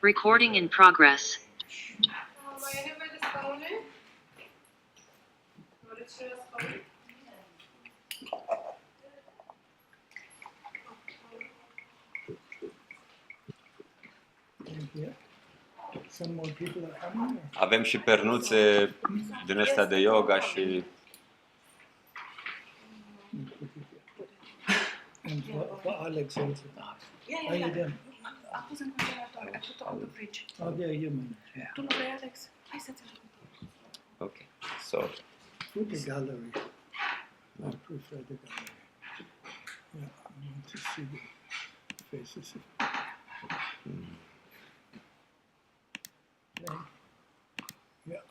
Recording in progress. Mai e nevoie de scaune? Vreți și la scaune? Some more people are coming. Avem și pernuțe din astea de yoga și And for Alex also. I need them. Am pus în congelator. I put on the fridge. Oh, they are human. Yeah. Tu nu vrei, Alex? Hai să-ți ajut. ok. So, Put the gallery. I prefer the gallery. Yeah, I want to see the faces. Yeah.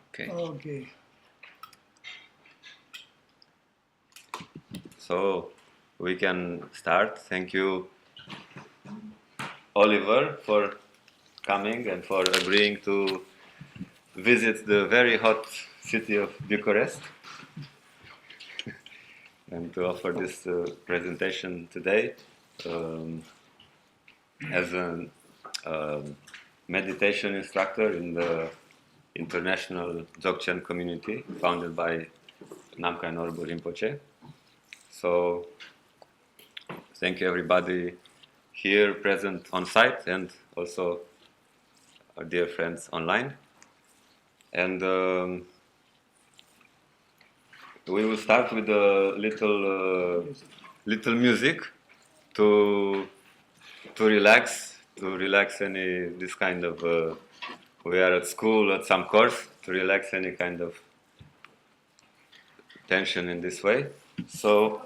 okay. Okay. So we can start. Thank you, Oliver, for coming and for agreeing to visit the very hot city of Bucharest and to offer this presentation today as a meditation instructor in the international Dzogchen community founded by Namkhai Norbu Rinpoche. So, thank you everybody here present on site and also our dear friends online. And we will start with a little music to relax any this kind of. We are at school at some course to relax any kind of tension in this way. So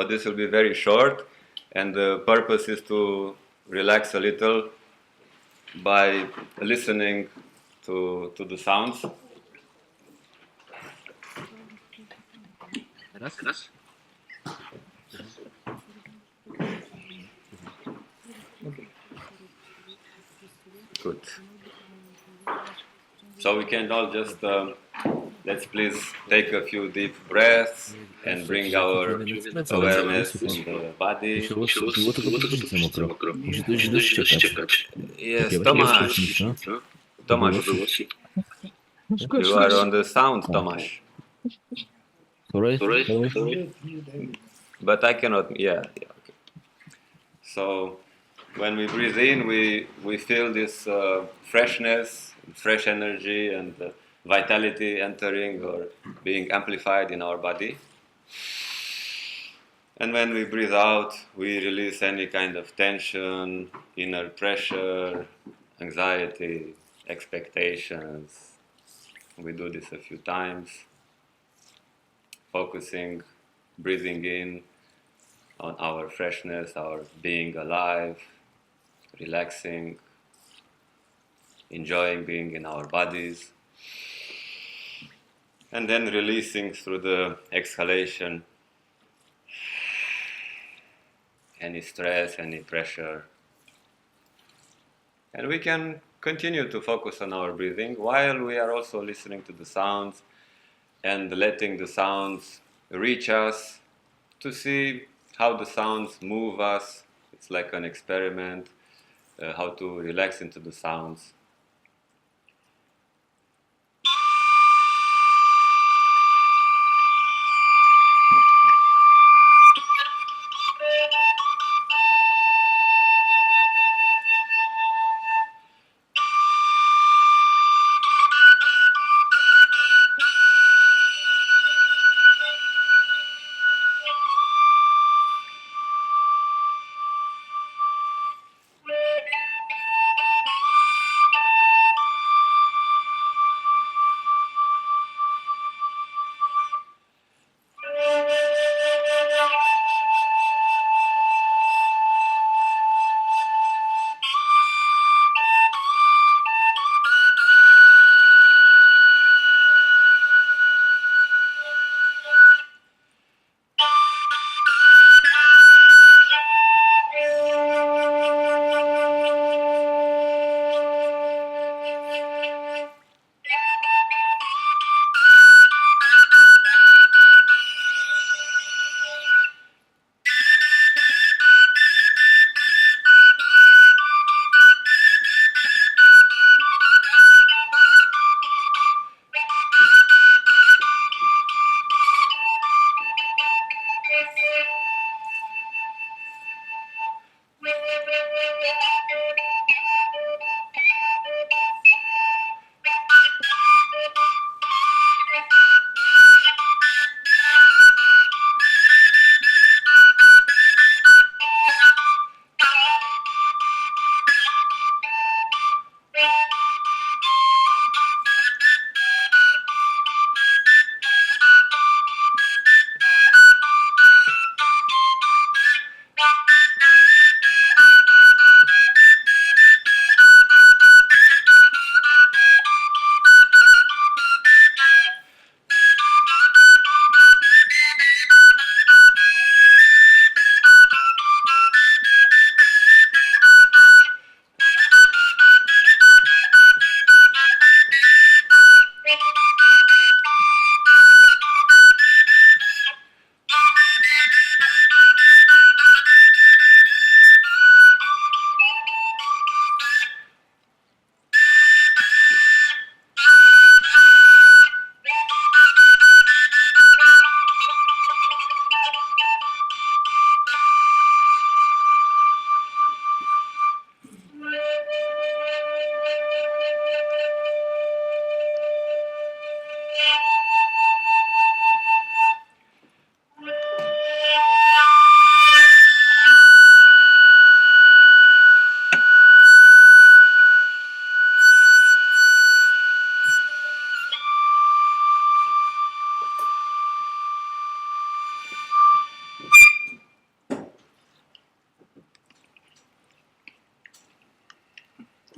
this will be very short, and the purpose is to relax a little by listening to the sounds. Good. So we can all just let's please take a few deep breaths and bring our awareness in the body. Yes, Tomasz. Tomasz. You are on the sound, Tomasz. Sorry? But I cannot. Yeah. Okay. So when we breathe in, we feel this freshness, fresh energy, and vitality entering or being amplified in our body. And when we breathe out, we release any kind of tension, inner pressure, anxiety, expectations. We do this a few times, focusing, breathing in on our freshness, our being alive, relaxing, enjoying being in our bodies, and then releasing through the exhalation any stress, any pressure. And we can continue to focus on our breathing while we are also listening to the sounds and letting the sounds reach us to see how the sounds move us. It's like an experiment, how to relax into the sounds.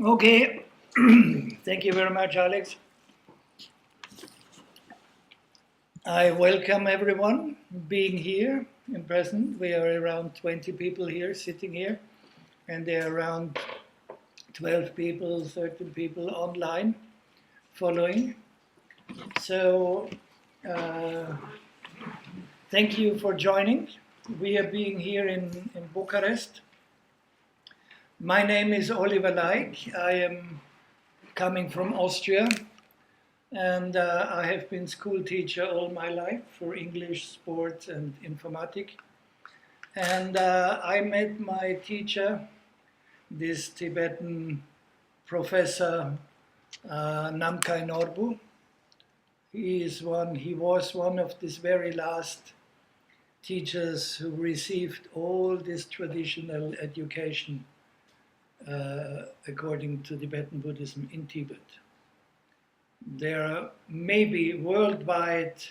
Okay, thank you very much, Alex. I welcome everyone being here in present. We are around 20 people here, sitting here, and there are around 12 people, 13 people online following. So, thank you for joining. We are being here in Bucharest. My name is Oliver Leick. I am coming from Austria, and I have been school teacher all my life for English, sports, and informatics. And I met my teacher, this Tibetan professor Namkhai Norbu. He was one of these very last teachers who received all this traditional education according to Tibetan Buddhism in Tibet. There are maybe worldwide,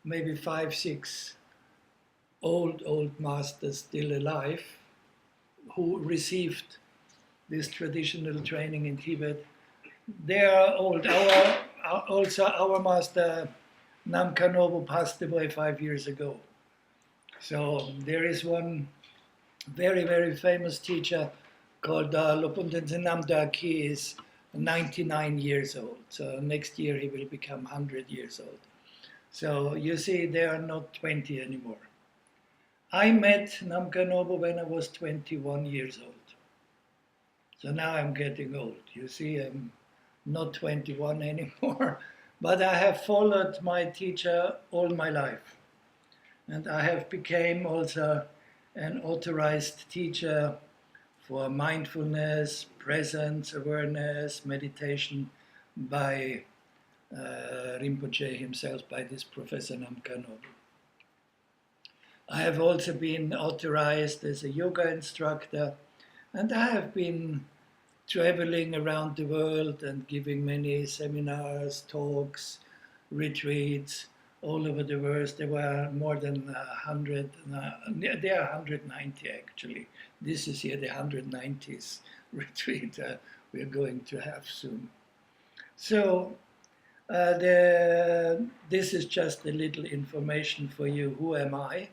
maybe 5, 6 old masters still alive who received this traditional training in Tibet. They are old. Our master Namkhai Norbu passed away 5 years ago. So there is one very, very famous teacher called Lopunten Namda. He is 99 years old. So next year he will become 100 years old. So you see, they are not 20 anymore. I met Namkhai Norbu when I was 21 years old. So now I'm getting old. You see, I'm not 21 anymore, but I have followed my teacher all my life. And I have become also an authorized teacher for mindfulness, presence, awareness, meditation by Rinpoche himself, by this Professor Namkhai Norbu. I have also been authorized as a yoga instructor, and I have been traveling around the world and giving many seminars, talks, retreats all over the world. There were more than 100, there are 190 actually. This is here the 190th retreat we're going to have soon. So this is just a little information for you. Who am I?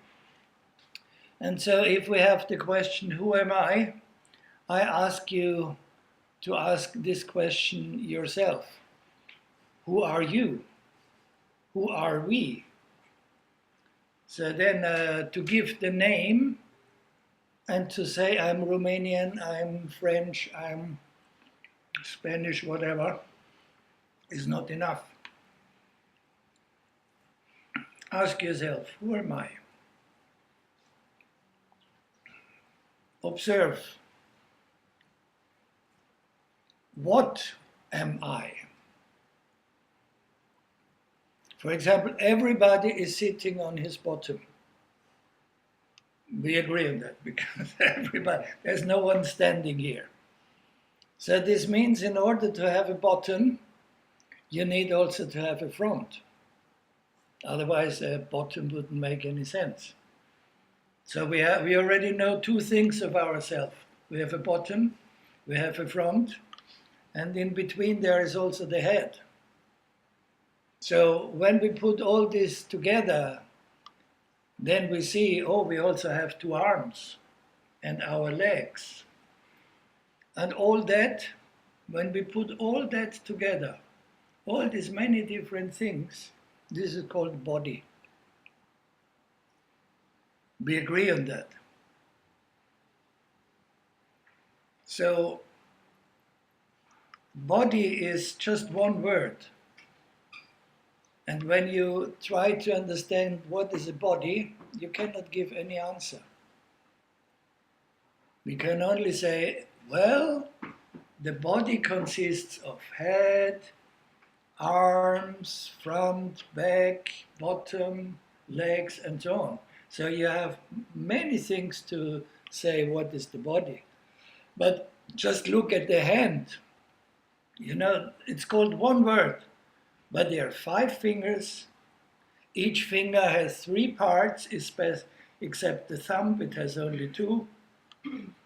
And so if we have the question, who am I ask you to ask this question yourself. Who are you? Who are we? So then to give the name and to say I'm Romanian, I'm French, I'm Spanish, whatever, is not enough. Ask yourself, who am I? Observe. What am I? For example, everybody is sitting on his bottom. We agree on that because everybody, there's no one standing here. So this means in order to have a bottom, you need also to have a front. Otherwise, a bottom wouldn't make any sense. So we already know 2 things of ourselves. We have a bottom, we have a front, and in between there is also the head. So when we put all this together, then we see, oh, we also have 2 arms and our legs. And all that, when we put all that together, all these many different things, this is called body. We agree on that. So, body is just one word. And when you try to understand what is a body, you cannot give any answer. We can only say, well, the body consists of head, arms, front, back, bottom, legs, and so on. So you have many things to say what is the body. But just look at the hand. You know, it's called one word, but there are 5 fingers. Each finger has 3 parts, except the thumb, it has only 2.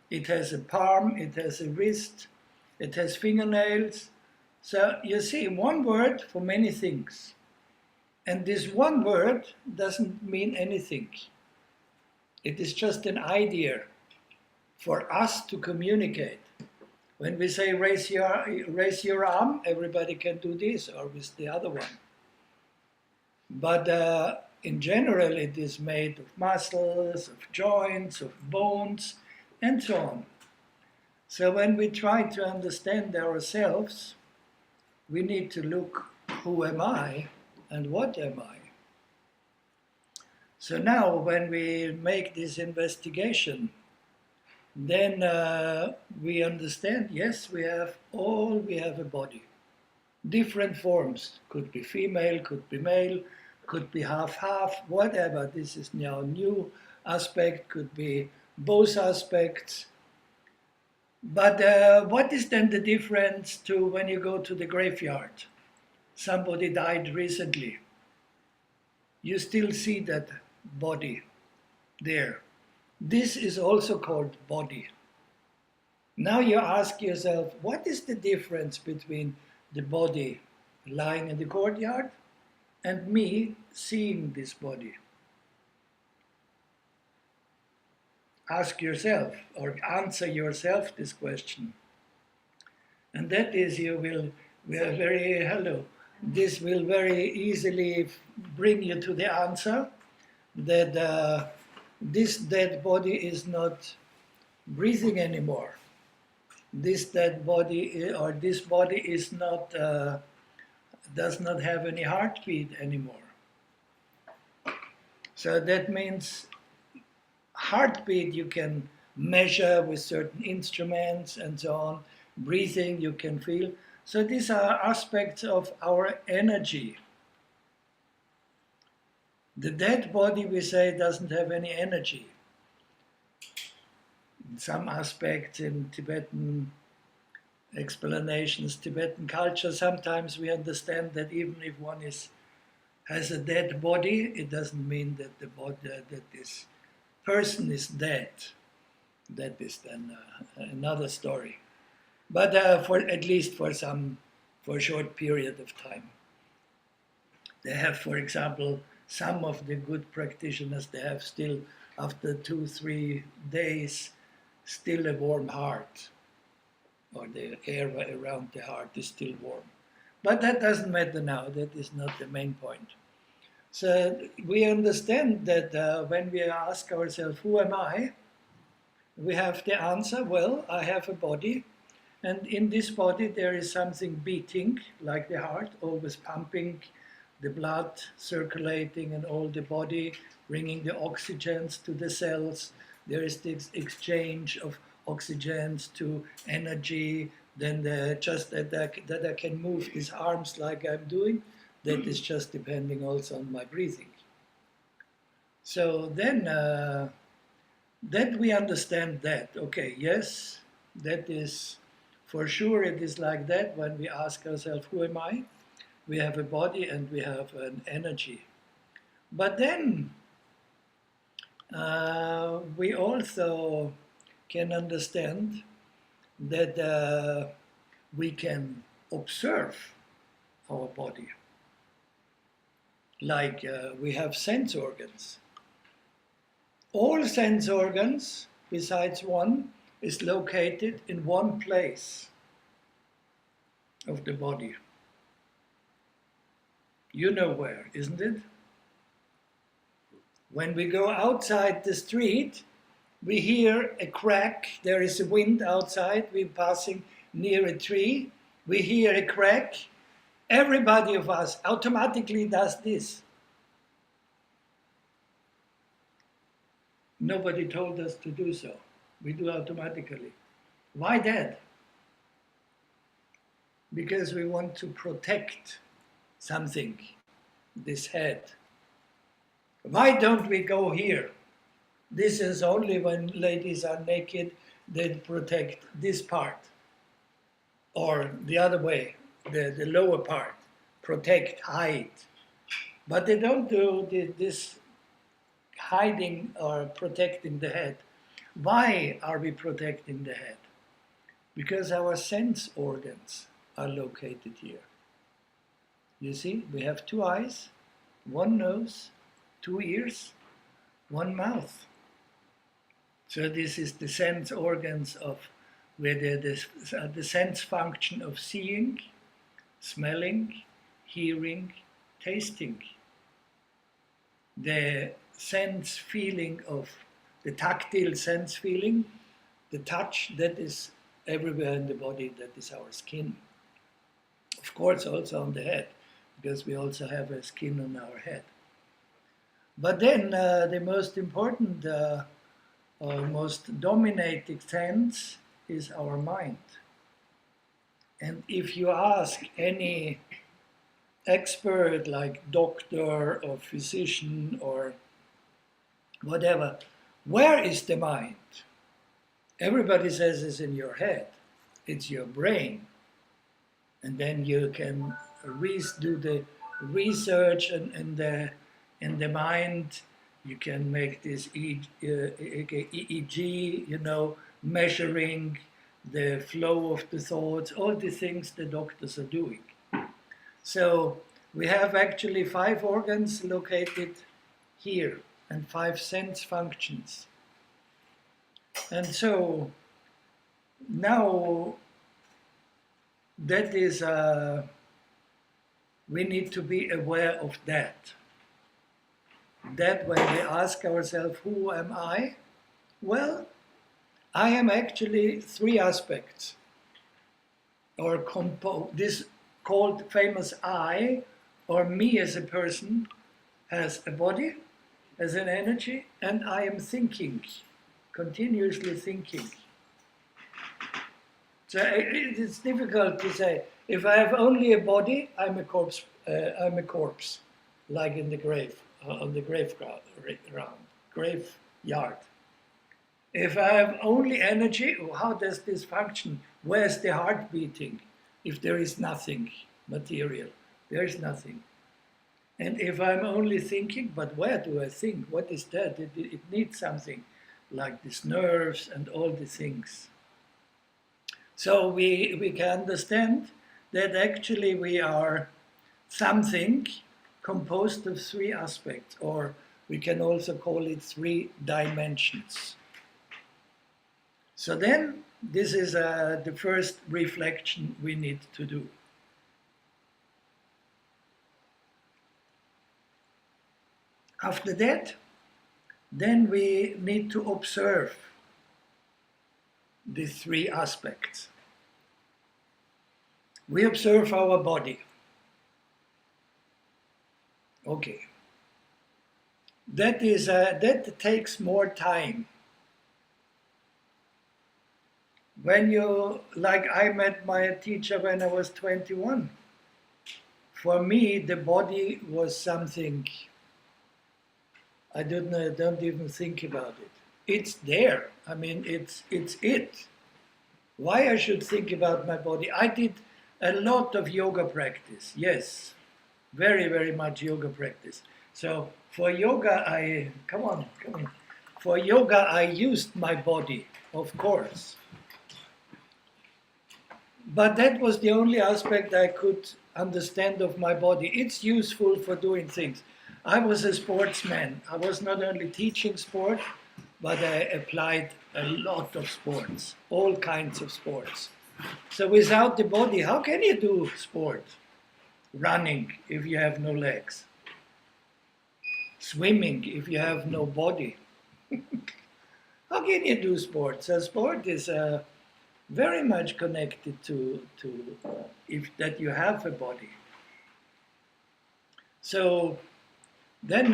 It has a palm, it has a wrist, it has fingernails. So you see, one word for many things. And this one word doesn't mean anything. It is just an idea for us to communicate. When we say raise your arm, everybody can do this or with the other one. But in general, it is made of muscles, of joints, of bones, and so on. So when we try to understand ourselves, we need to look, who am I and what am I? So now when we make this investigation, then we understand, yes, we have a body. Different forms, could be female, could be male, could be half-half, whatever. This is now a new aspect, could be both aspects. But what is then the difference to when you go to the graveyard? Somebody died recently. You still see that body there. This is also called body. Now you ask yourself, what is the difference between the body lying in the courtyard and me seeing this body? Ask yourself or answer yourself this question. And that is, this will very easily bring you to the answer that this dead body is not breathing anymore. This dead body or this body is not does not have any heartbeat anymore. So that means heartbeat you can measure with certain instruments and so on. Breathing you can feel. So these are aspects of our energy. The dead body, we say, doesn't have any energy. In some aspects in Tibetan explanations, Tibetan culture, sometimes we understand that even if one has a dead body, it doesn't mean that that this person is dead. That is then another story. But at least for a short period of time. They have, for example, some of the good practitioners, they have still, after 2-3 days, still a warm heart, or the air around the heart is still warm. But that doesn't matter now, that is not the main point. So we understand that when we ask ourselves, who am I? We have the answer, well, I have a body, and in this body there is something beating, like the heart, always pumping, the blood circulating in all the body, bringing the oxygens to the cells. There is this exchange of oxygens to energy. Then just that I can move these arms like I'm doing, that is just depending also on my breathing. So then that we understand that, okay, yes, that is, for sure it is like that when we ask ourselves, who am I? We have a body and we have an energy. But then we also can understand that we can observe our body. Like we have sense organs. All sense organs, besides one, is located in one place of the body. You know where, isn't it? When we go outside the street, we hear a crack, there is a wind outside, we're passing near a tree, we hear a crack. Everybody of us automatically does this. Nobody told us to do so. We do automatically. Why that? Because we want to protect something, this head. Why don't we go here? This is only when ladies are naked, they protect this part. Or the other way, the lower part, protect, hide. But they don't do this hiding or protecting the head. Why are we protecting the head? Because our sense organs are located here. You see, we have 2 eyes, 1 nose, 2 ears, 1 mouth. So this is the sense organs of where the sense function of seeing, smelling, hearing, tasting. The sense feeling of the tactile sense feeling, the touch, that is everywhere in the body, that is our skin. Of course, also on the head, because we also have a skin on our head. But then the most important, most dominating sense is our mind. And if you ask any expert like doctor or physician or whatever, where is the mind? Everybody says it's in your head, it's your brain. And then you can do the research in the mind. You can make this EEG, measuring the flow of the thoughts, all the things the doctors are doing. So we have actually 5 organs located here and 5 sense functions. And so now that is, we need to be aware of that. That when we ask ourselves, who am I? Well, I am actually 3 aspects, or this called famous I, or me as a person, has a body, has an energy, and I am thinking, continuously thinking. So it's difficult to say. If I have only a body, I'm a corpse. Like in the grave, on the graveyard. If I have only energy, how does this function? Where's the heart beating? If there is nothing material, there is nothing. And if I'm only thinking, but where do I think? What is that? It needs something, like these nerves and all the things. So we can understand that actually we are something composed of 3 aspects, or we can also call it 3 dimensions. So then, this is the first reflection we need to do. After that, then we need to observe the 3 aspects. We observe our body. Okay. That takes more time. When I met my teacher when I was 21. For me, the body was something, I don't even think about it. It's there. I mean, it's it. Why I should think about my body? I did a lot of yoga practice. Yes, very, very much yoga practice. So for yoga, come on. For yoga, I used my body, of course. But that was the only aspect I could understand of my body. It's useful for doing things. I was a sportsman. I was not only teaching sport, but I applied a lot of sports, all kinds of sports. So without the body, how can you do sport? Running, if you have no legs. Swimming, if you have no body. How can you do sport? So sport is very much connected to that you have a body. So then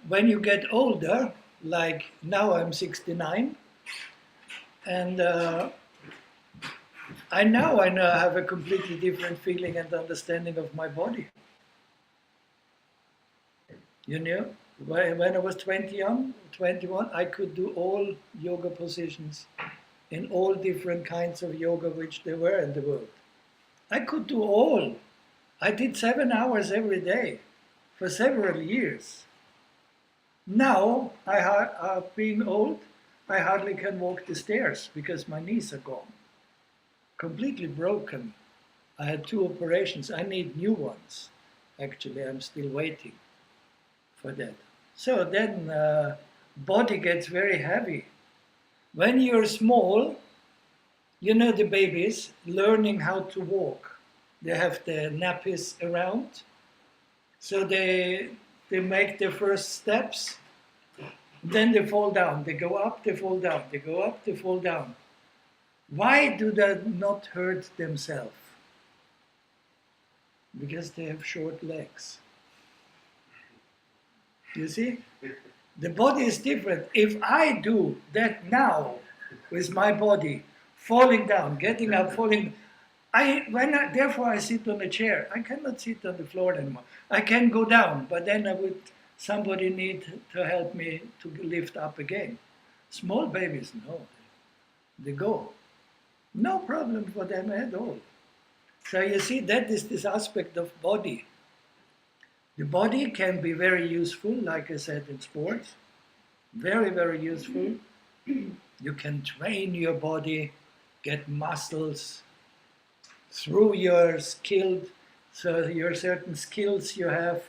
when you get older, like now I'm 69, and I now have a completely different feeling and understanding of my body. You know, when I was 21, I could do all yoga positions in all different kinds of yoga which there were in the world. I could do all. I did 7 hours every day for several years. Now, being old, I hardly can walk the stairs because my knees are gone. completely broken. I had 2 operations. I need new ones. Actually, I'm still waiting for that. So then body gets very heavy. When you're small, you know the babies learning how to walk. They have the nappies around. So they make their first steps. Then they fall down. They go up, they fall down. They go up, they fall down. Why do they not hurt themselves? Because they have short legs. You see? The body is different. If I do that now with my body, falling down, getting up, falling, therefore I sit on a chair. I cannot sit on the floor anymore. I can go down, but then somebody need to help me to lift up again. Small babies, no, they go. No problem for them at all. So you see, that is this aspect of body. The body can be very useful, like I said, in sports. Very, very useful. You can train your body, get muscles through your skill. So your certain skills you have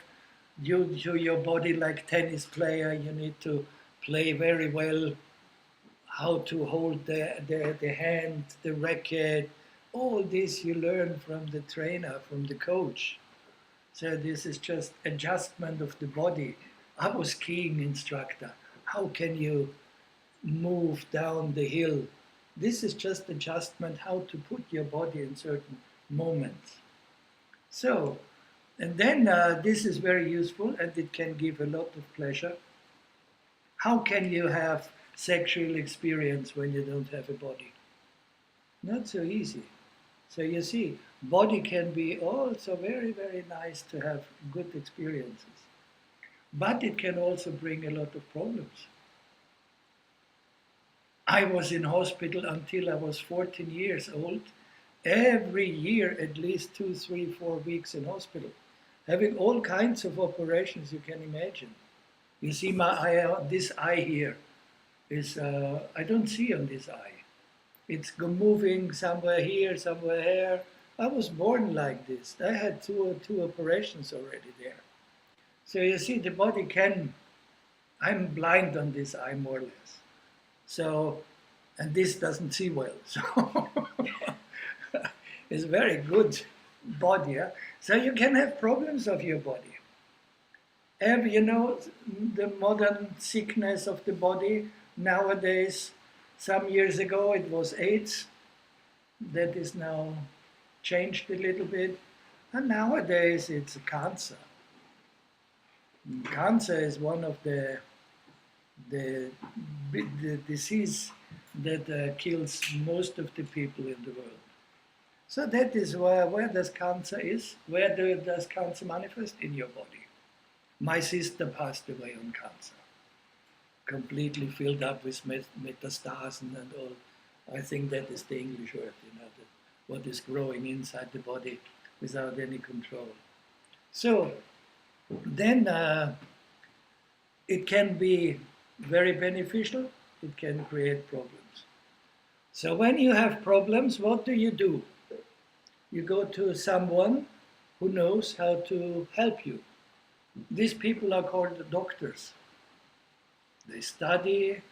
due to your body, like tennis player, you need to play very well, how to hold the hand, the racket. All this you learn from the trainer, from the coach. So this is just adjustment of the body. I was skiing instructor. How can you move down the hill? This is just adjustment, how to put your body in certain moments. So, and then this is very useful and it can give a lot of pleasure. How can you have sexual experience when you don't have a body? Not so easy. So you see, body can be also very, very nice to have good experiences. But it can also bring a lot of problems. I was in hospital until I was 14 years old. Every year, at least 2, 3, 4 weeks in hospital, having all kinds of operations you can imagine. You see, my eye, this eye here is, I don't see on this eye. It's moving somewhere here, somewhere here. I was born like this. I had two operations already there. So you see, the body can, I'm blind on this eye more or less. So, and this doesn't see well. So it's very good body. Yeah? So you can have problems of your body. You know, the modern sickness of the body nowadays, some years ago it was AIDS. That is now changed a little bit. And nowadays it's cancer. Cancer is one of the disease that kills most of the people in the world. So that is where does cancer is? Where does cancer manifest? In your body. My sister passed away on cancer, completely filled up with metastases and all. I think that is the English word, you know, what is growing inside the body without any control. So then it can be very beneficial, it can create problems. So when you have problems, what do? You go to someone who knows how to help you. These people are called doctors. They study,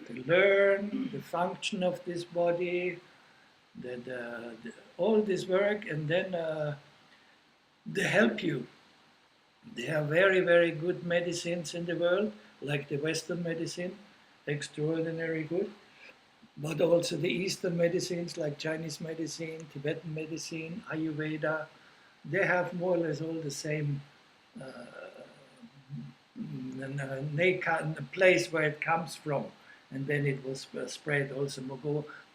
they learn the function of this body, all this work, and then they help you. There are very, very good medicines in the world, like the Western medicine, extraordinary good, but also the Eastern medicines, like Chinese medicine, Tibetan medicine, Ayurveda. They have more or less all the same place where it comes from. And then it was spread also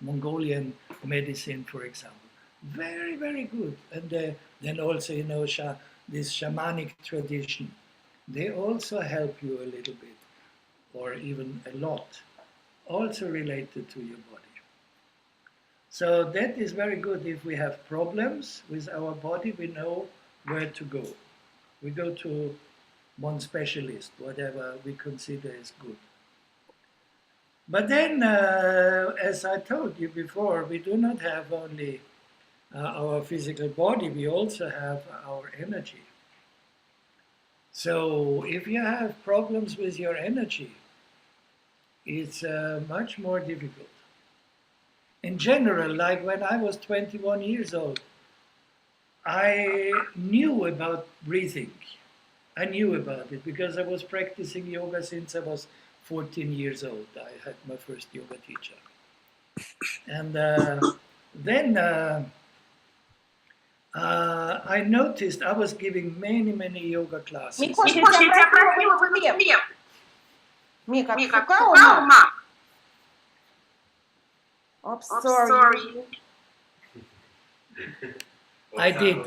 Mongolian medicine, for example. Very, very good. And then also, you know, this shamanic tradition. They also help you a little bit, or even a lot, also related to your body. So that is very good. If we have problems with our body, we know where to go. We go to one specialist, whatever we consider is good. But then, as I told you before, we do not have only our physical body, we also have our energy. So if you have problems with your energy, it's much more difficult. In general, like when I was 21 years old, I knew about breathing. I knew about it because I was practicing yoga since I was 14 years old. I had my first yoga teacher. And then I noticed I was giving many yoga classes. Микош, я тебя просила выключить свет. Мика, отпускай ума. Oops, sorry. I did.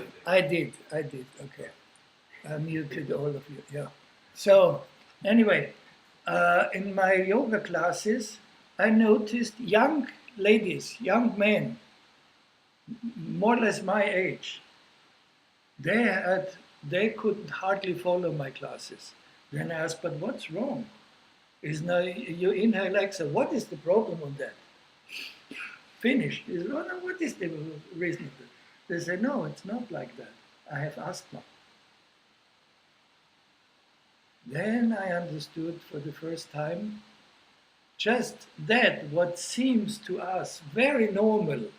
Okay. I muted all of you. Yeah. So, anyway, in my yoga classes, I noticed young ladies, young men, more or less my age. They could hardly follow my classes. Then I asked, but what's wrong? Is now you inhale, exhale. What is the problem on that? Finished. No, what is the reason? They say, no, it's not like that. I have asthma. Then I understood for the first time just that what seems to us very normal,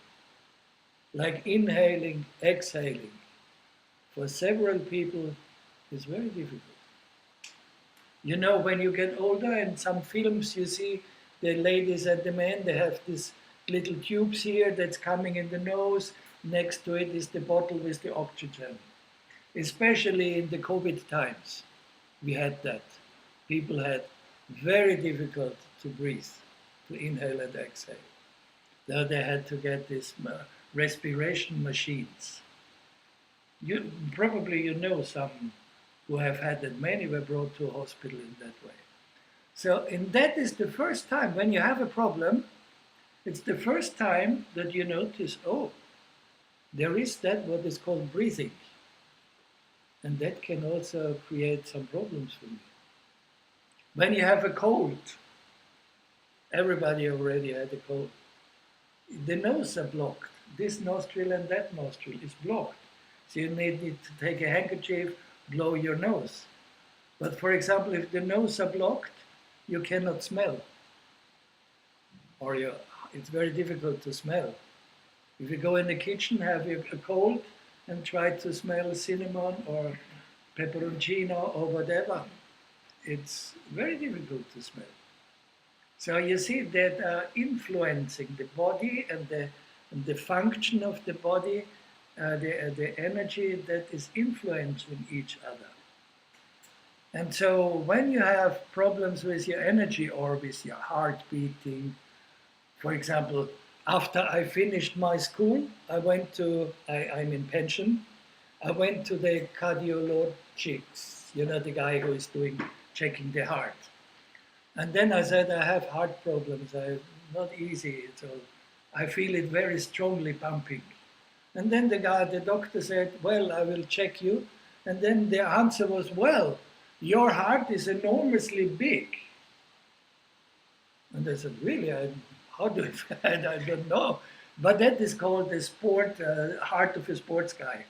like inhaling, exhaling, for several people is very difficult. You know, when you get older, in some films you see the ladies and the men, they have these little tubes here that's coming in the nose. Next to it is the bottle with the oxygen. Especially in the COVID times, we had that. People had very difficult to breathe, to inhale and exhale. Now they had to get these respiration machines. Probably you know some who have had that. Many were brought to a hospital in that way. So, and that is the first time when you have a problem, it's the first time that you notice, oh, there is that what is called breathing. And that can also create some problems for me. When you have a cold, everybody already had a cold. The nose are blocked. This nostril and that nostril is blocked. So you need to take a handkerchief, blow your nose. But for example, if the nose are blocked, you cannot smell. Or it's very difficult to smell. If you go in the kitchen, have a cold, and try to smell cinnamon or pepperoncino or whatever, it's very difficult to smell. So you see that influencing the body and the function of the body, the energy that is influencing each other. And so when you have problems with your energy or with your heart beating, for example, after I finished my school, I'm in pension, I went to the cardiologist, the guy who is checking the heart. And then I said, I have heart problems, not easy, so I feel it very strongly pumping. And then the doctor said, well, I will check you. And then the answer was, well, your heart is enormously big. And I said, really? How do I don't know. But that is called the heart of a sports guy.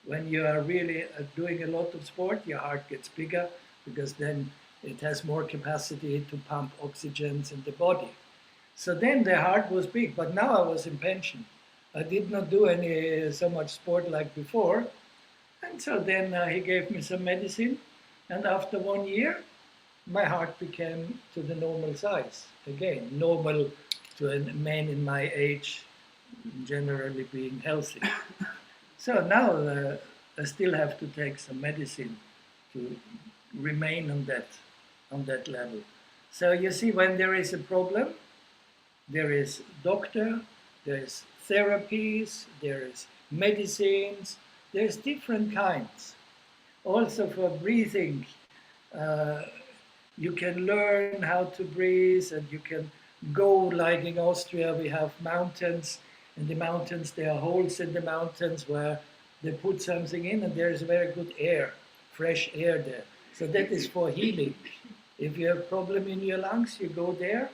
When you are really doing a lot of sport, your heart gets bigger because then it has more capacity to pump oxygens in the body. So then the heart was big, but now I was in pension. I did not do so much sport like before. And so then he gave me some medicine. And after 1 year, my heart became to the normal size. Again, normal to a man in my age, generally being healthy. So now I still have to take some medicine to remain on that level. So you see, when there is a problem, there is doctor, there is therapies, there is medicines, there's different kinds. Also for breathing, you can learn how to breathe, and you can go, like in Austria, we have mountains. In the mountains, there are holes in the mountains where they put something in, and there's very good air, fresh air there. So that is for healing. If you have a problem in your lungs, you go there,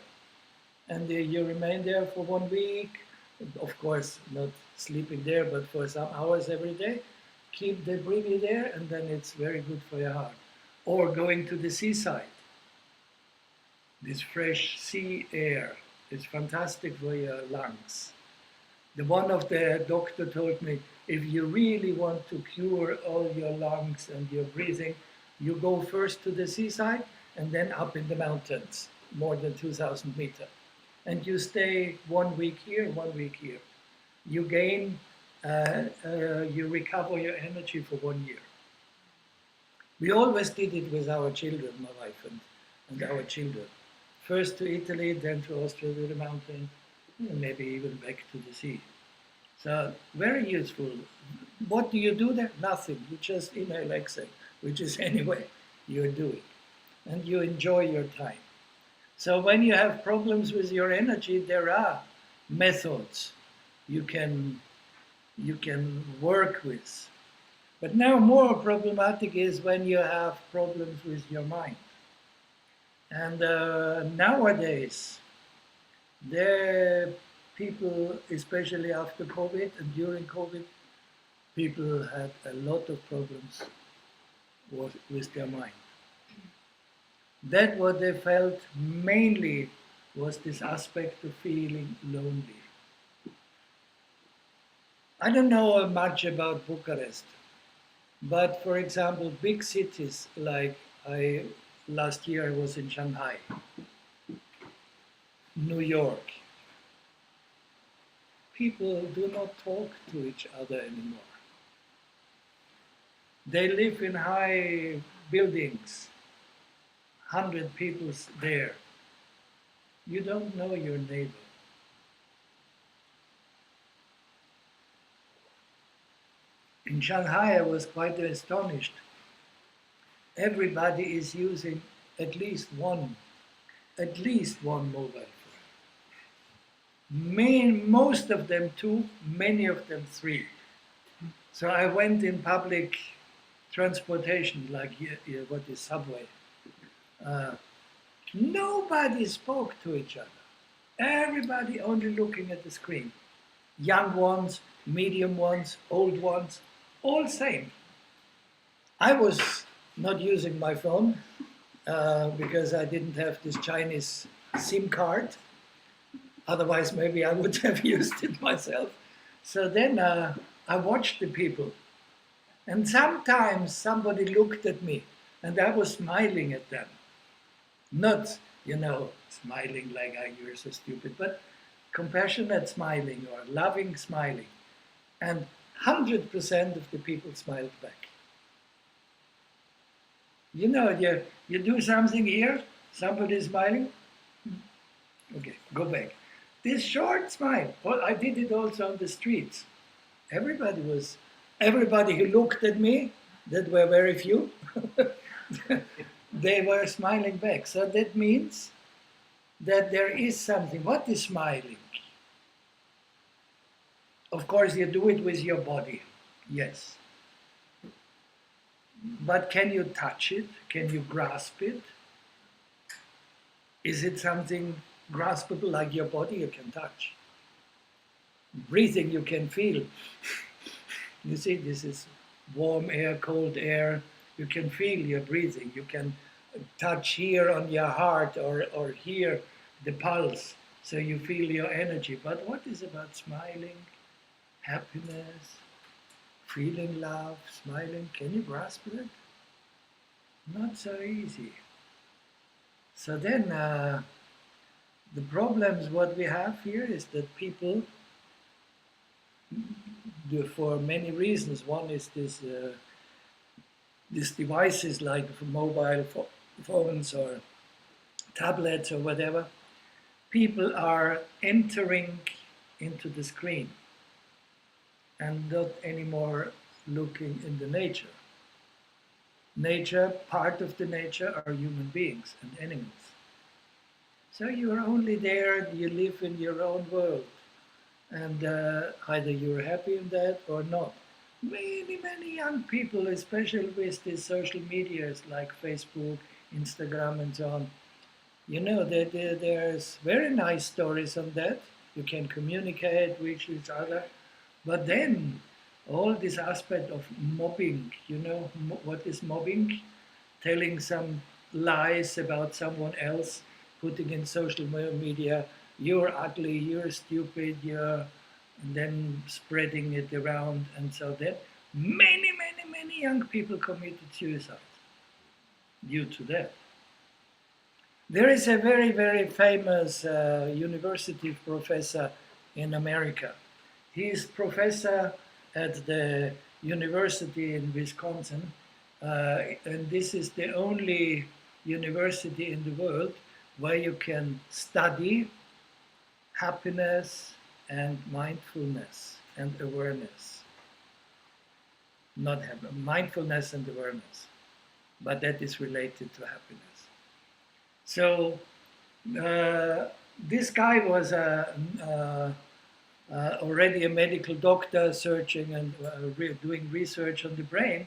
and you remain there for 1 week. Of course, not sleeping there, but for some hours every day. Keep the breathing there, and then it's very good for your heart. Or going to the seaside. This fresh sea air is fantastic for your lungs. The one of the doctor told me, if you really want to cure all your lungs and your breathing, you go first to the seaside and then up in the mountains, more than 2,000 meters. And you stay 1 week here, 1 week here. You gain, you recover your energy for 1 year. We always did it with our children, my wife and our children. First to Italy, then to Austria to the mountain, maybe even back to the sea. So very useful. What do you do there? Nothing. You just inhale, exhale, which is anyway you're doing. And you enjoy your time. So when you have problems with your energy, there are methods you can work with. But now more problematic is when you have problems with your mind. And nowadays, the people, especially after COVID and during COVID, people had a lot of problems with their mind. That what they felt mainly was this aspect of feeling lonely. I don't know much about Bucharest, but for example, big cities like last year I was in Shanghai, New York. People do not talk to each other anymore. They live in high buildings, 100 people there. You don't know your neighbor. In Shanghai, I was quite astonished. Everybody is using at least one mobile phone. Most of them two, many of them three. So I went in public transportation, like what is subway. Nobody spoke to each other. Everybody only looking at the screen. Young ones, medium ones, old ones, all same. I was not using my phone because I didn't have this Chinese SIM card. Otherwise, maybe I would have used it myself. So then I watched the people. And sometimes somebody looked at me and I was smiling at them. Not, smiling like, you're so stupid, but compassionate smiling or loving smiling. And 100% of the people smiled back. You do something here, somebody is smiling. Okay, go back. This short smile, well, I did it also on the streets. Everybody who looked at me, that were very few, they were smiling back. So that means that there is something. What is smiling? Of course, you do it with your body, yes. But can you touch it? Can you grasp it? Is it something graspable like your body you can touch? Breathing you can feel. You see, this is warm air, cold air. You can feel your breathing. You can touch here on your heart or here the pulse, so you feel your energy. But what is about smiling, happiness, feeling love, smiling? Can you grasp it? Not so easy. So then the problems what we have here is that people, for many reasons, one is these devices like mobile phones or tablets or whatever, people are entering into the screen and not anymore looking in the nature. Nature, part of the nature are human beings and animals. So you're only there, you live in your own world. And either you're happy in that or not. Many young people, especially with these social medias like Facebook, Instagram and so on, You know, there's very nice stories on that. You can communicate with each other. But then all this aspect of mobbing, you know, what is mobbing? Telling some lies about someone else, putting in social media, you're ugly, you're stupid, and then spreading it around. And so that many young people committed suicide due to that. There is a very famous university professor in America. He is professor at the university in Wisconsin, and this is the only university in the world where you can study happiness and mindfulness and awareness. Not mindfulness and awareness, but that is related to happiness. So this guy was already a medical doctor searching and doing research on the brain.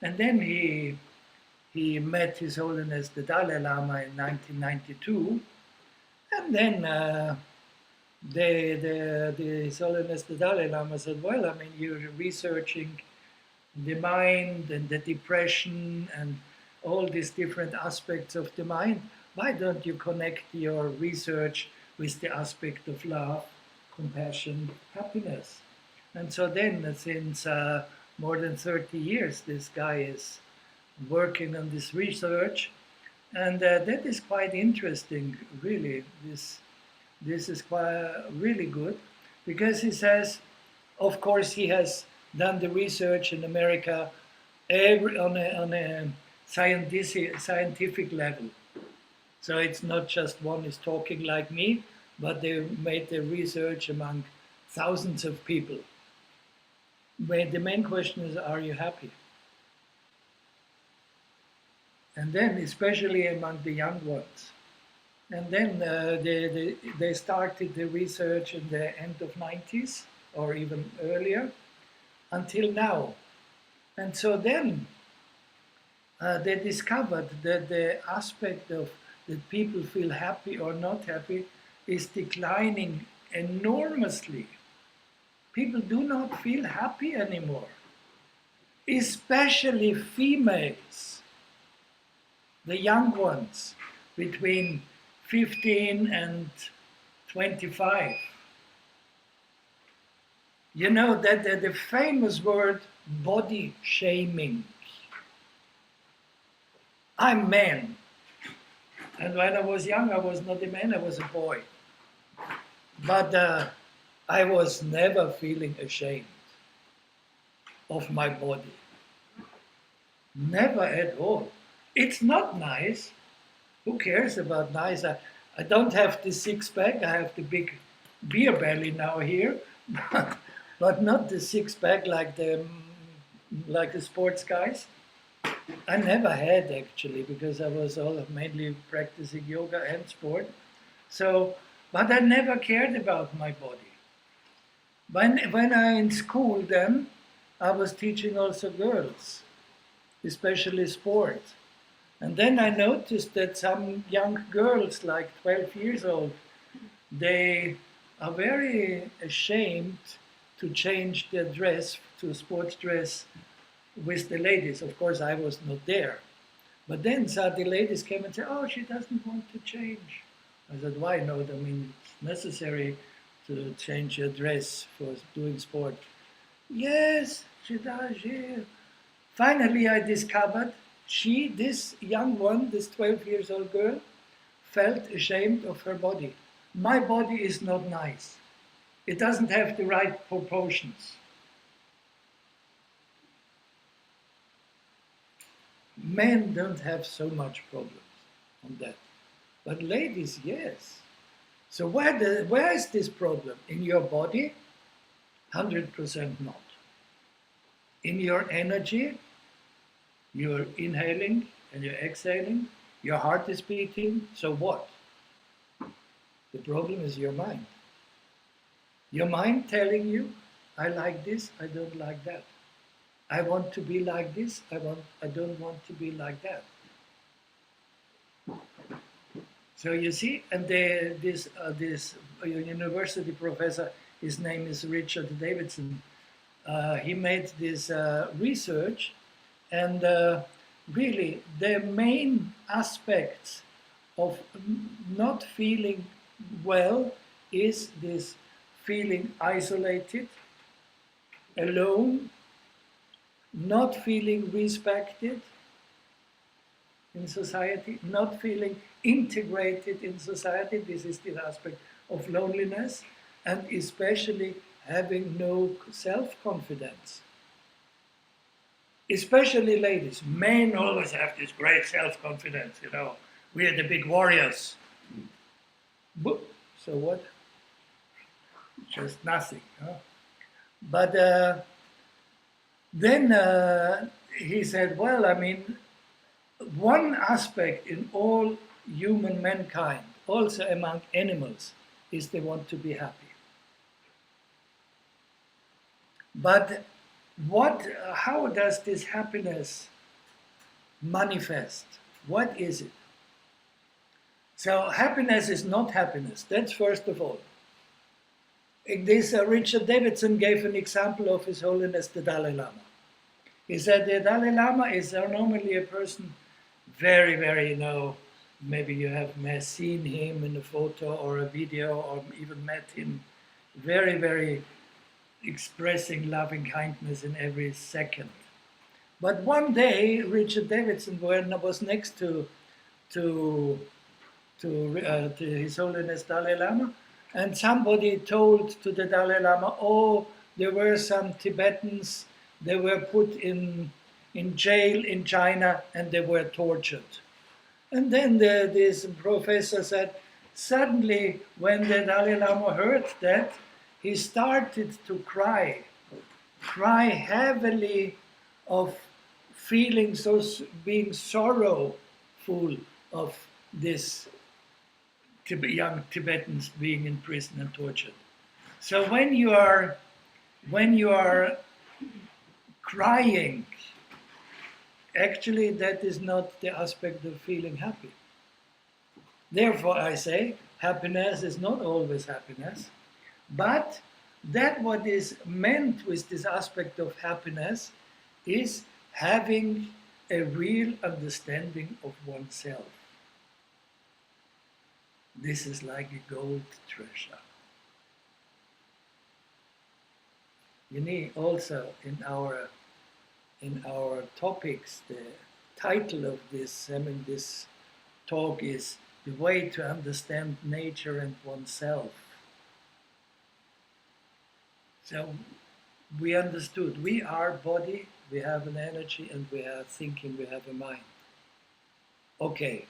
And then he met His Holiness the Dalai Lama in 1992. And then His Holiness the Dalai Lama said, well, I mean, you're researching the mind and the depression and all these different aspects of the mind. Why don't you connect your research with the aspect of love, compassion, happiness? And so then, since more than 30 years, this guy is working on this research, and that is quite interesting, really. This is quite really good, because he says, of course, he has done the research in America on a scientific level. So it's not just one is talking like me, but they made the research among thousands of people. But the main question is, are you happy? And then, especially among the young ones. And then they started the research in the end of 90s, or even earlier, until now. And so then they discovered that the aspect of that people feel happy or not happy is declining enormously. People do not feel happy anymore, especially females, the young ones between 15 and 25. You know that the famous word body shaming. I'm man. And when I was young, I was not a man, I was a boy. But I was never feeling ashamed of my body. Never at all. It's not nice. Who cares about nice? I don't have the six-pack. I have the big beer belly now here, but not the six-pack like the sports guys. I never had, actually, because I was mainly practicing yoga and sport. So, but I never cared about my body. When I in school then, I was teaching also girls, especially sport. And then I noticed that some young girls, like 12 years old, they are very ashamed to change their dress to a sports dress with the ladies. Of course, I was not there. But then the ladies came and said, oh, she doesn't want to change. I said, why not? I mean, it's necessary to change your dress for doing sport. Yes, she does. Finally, I discovered this young one, this 12 years old girl, felt ashamed of her body. My body is not nice. It doesn't have the right proportions. Men don't have so much problems on that. But ladies, yes. So where is this problem? In your body? 100% not. In your energy? You're inhaling and you're exhaling. Your heart is beating. So what? The problem is your mind. Your mind telling you, I like this, I don't like that. I want to be like this, I don't want to be like that. So you see, and this university professor, his name is Richard Davidson. He made this research, and really the main aspects of not feeling well is this feeling isolated, alone, not feeling respected in society, not feeling integrated in society. This is the aspect of loneliness, and especially having no self-confidence. Especially ladies. Men always have this great self-confidence, you know. We are the big warriors. So what? Just nothing. Huh? But then he said, well, I mean, one aspect in all human mankind, also among animals, is they want to be happy. But how does this happiness manifest? What is it? So happiness is not happiness. That's first of all. In this, Richard Davidson gave an example of His Holiness the Dalai Lama. He said the Dalai Lama is normally a person very, very, you know, maybe you have seen him in a photo or a video or even met him, very, very expressing loving kindness in every second. But one day, Richard Davidson was next to His Holiness Dalai Lama, and somebody told to the Dalai Lama, oh, there were some Tibetans, they were put in jail in China and they were tortured. And then this professor said, suddenly when the Dalai Lama heard that, he started to cry heavily of feeling being sorrowful of this young Tibetans being in prison and tortured. So when you are crying, actually that is not the aspect of feeling happy. Therefore I say happiness is not always happiness, but that what is meant with this aspect of happiness is having a real understanding of oneself. This is like a gold treasure. You need also in our topics, the title of this talk is The Way to Understand Nature and Oneself. So we understood, we are body, we have an energy, and we are thinking, we have a mind. Okay,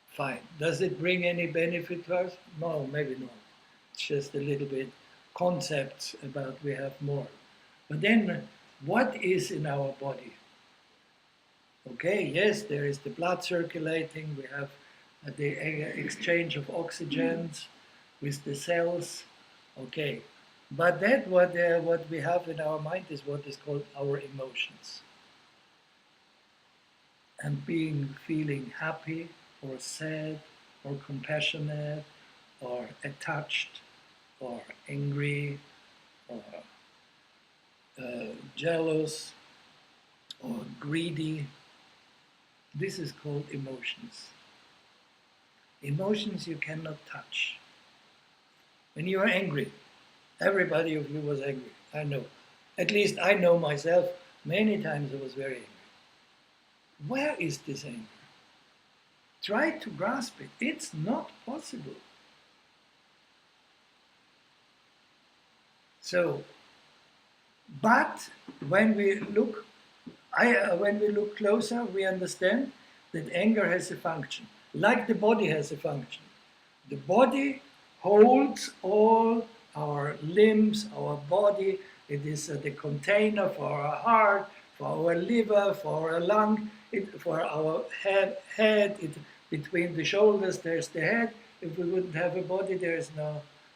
fine. Does it bring any benefit to us? No, maybe not. It's just a little bit concepts about we have more. But then, what is in our body? Okay, yes, there is the blood circulating, we have the exchange of oxygens with the cells, okay. But that what we have in our mind is what is called our emotions. And feeling happy or sad or compassionate or attached or angry or jealous or greedy. This is called emotions. Emotions you cannot touch. When you are angry, everybody of you was angry, I know. At least I know myself, many times I was very angry. Where is this anger? Try to grasp it. It's not possible. So, but when we look closer, we understand that anger has a function, like the body has a function. The body holds all our limbs, our body. It is the container for our heart, for our liver, for our lung, for our head. Between the shoulders, there's the head. If we wouldn't have a body, there is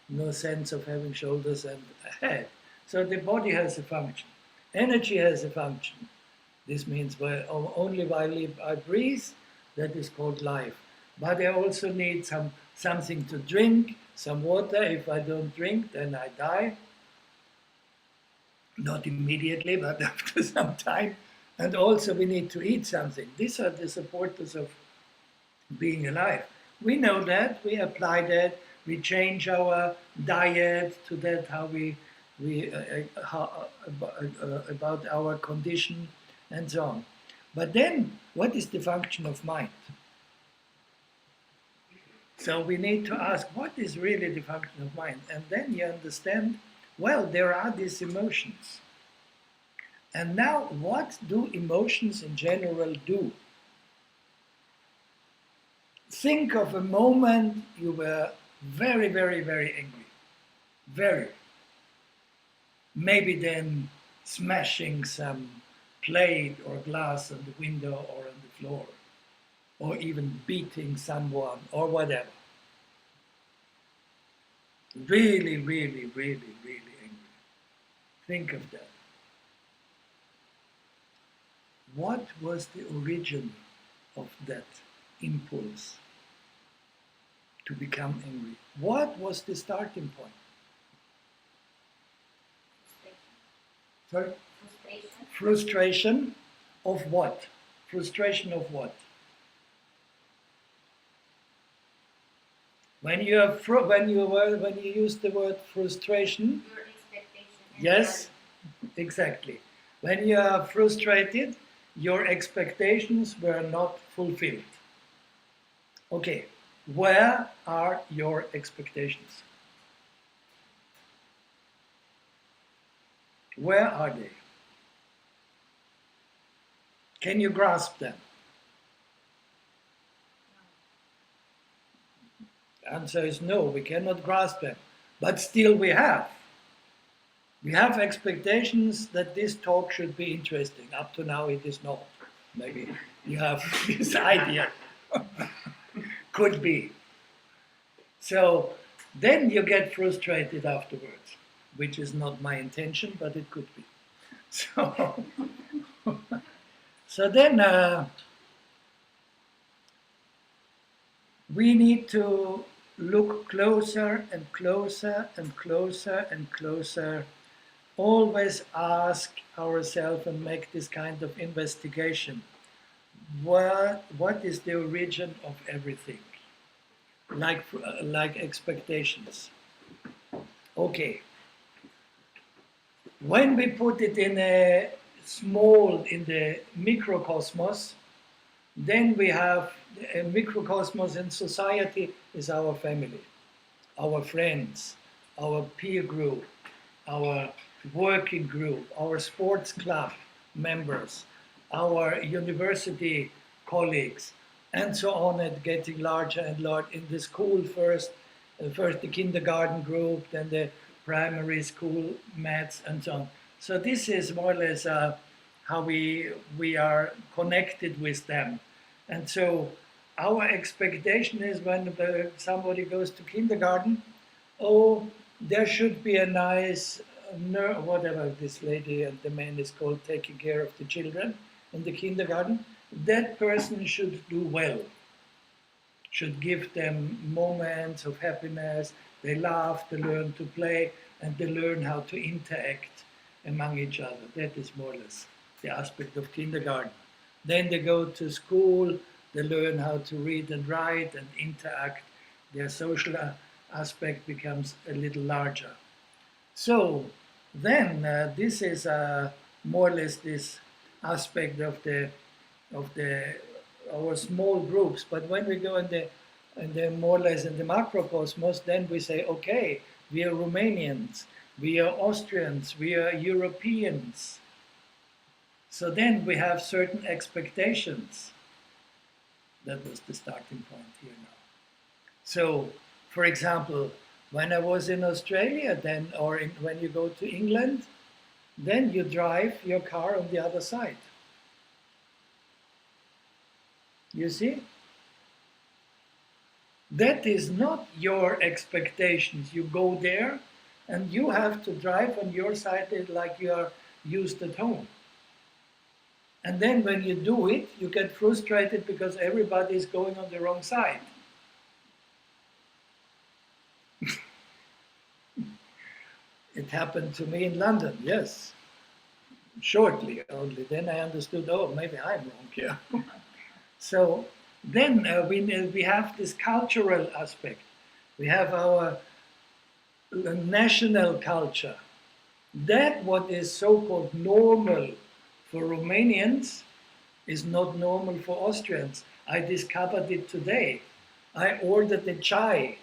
no sense of having shoulders and a head. So the body has a function. Energy has a function. This means only while I breathe, that is called life. but I also need something to drink, some water. If I don't drink, then I die. Not immediately, but after some time. And also we need to eat something. These are the supporters of being alive. We know that, we apply that, we change our diet to that, how about our condition and so on. But then, what is the function of mind? So we need to ask, what is really the function of mind? And then you understand, well, there are these emotions. And now, what do emotions in general do? Think of a moment you were very, very, very angry. Very. Maybe then smashing some plate or glass on the window or on the floor, or even beating someone or whatever. Really, really, really, really angry. Think of that. What was the origin of that impulse to become angry? What was the starting point? Sorry? Frustration of what? Frustration of what? When you use the word frustration, Your expectation. yes, exactly. When you are frustrated, your expectations were not fulfilled. Okay, where are your expectations? Where are they? Can you grasp them? The answer is no, we cannot grasp them. But still we have. We have expectations that this talk should be interesting. Up to now it is not. Maybe you have this idea. Could be. So then you get frustrated afterwards, which is not my intention, but it could be. So, so then we need to look closer and closer and closer and closer. Always ask ourselves and make this kind of investigation. What is the origin of everything? Like expectations. Okay. When we put it in the microcosmos, then we have a microcosmos in society is our family, our friends, our peer group, our working group, our sports club members, our university colleagues, and so on, and getting larger and larger. In the school first the kindergarten group, then the primary school maths, and so on. So this is more or less how we are connected with them. And so our expectation is when somebody goes to kindergarten, oh, there should be a nice whatever this lady and the man is called, taking care of the children in the kindergarten. That person should do well, should give them moments of happiness. They laugh, they learn to play, and they learn how to interact among each other. That is more or less the aspect of kindergarten. Then they go to school, they learn how to read and write and interact. Their social aspect becomes a little larger. So then this is more or less this aspect of our small groups. But when we go in the more or less in the macrocosmos, then we say, okay, we are Romanians, we are Austrians, we are Europeans. So then we have certain expectations. That was the starting point here now. So, for example, when I was in Australia, then, or when you go to England, then you drive your car on the other side. You see? That is not your expectations. You go there and you have to drive on your side like you are used at home. And then when you do it, you get frustrated because everybody is going on the wrong side. It happened to me in London, yes. Shortly only. Then I understood, oh, maybe I'm wrong here. So then we have this cultural aspect. We have our national culture. That what is so-called normal for Romanians is not normal for Austrians. I discovered it today. I ordered a chai.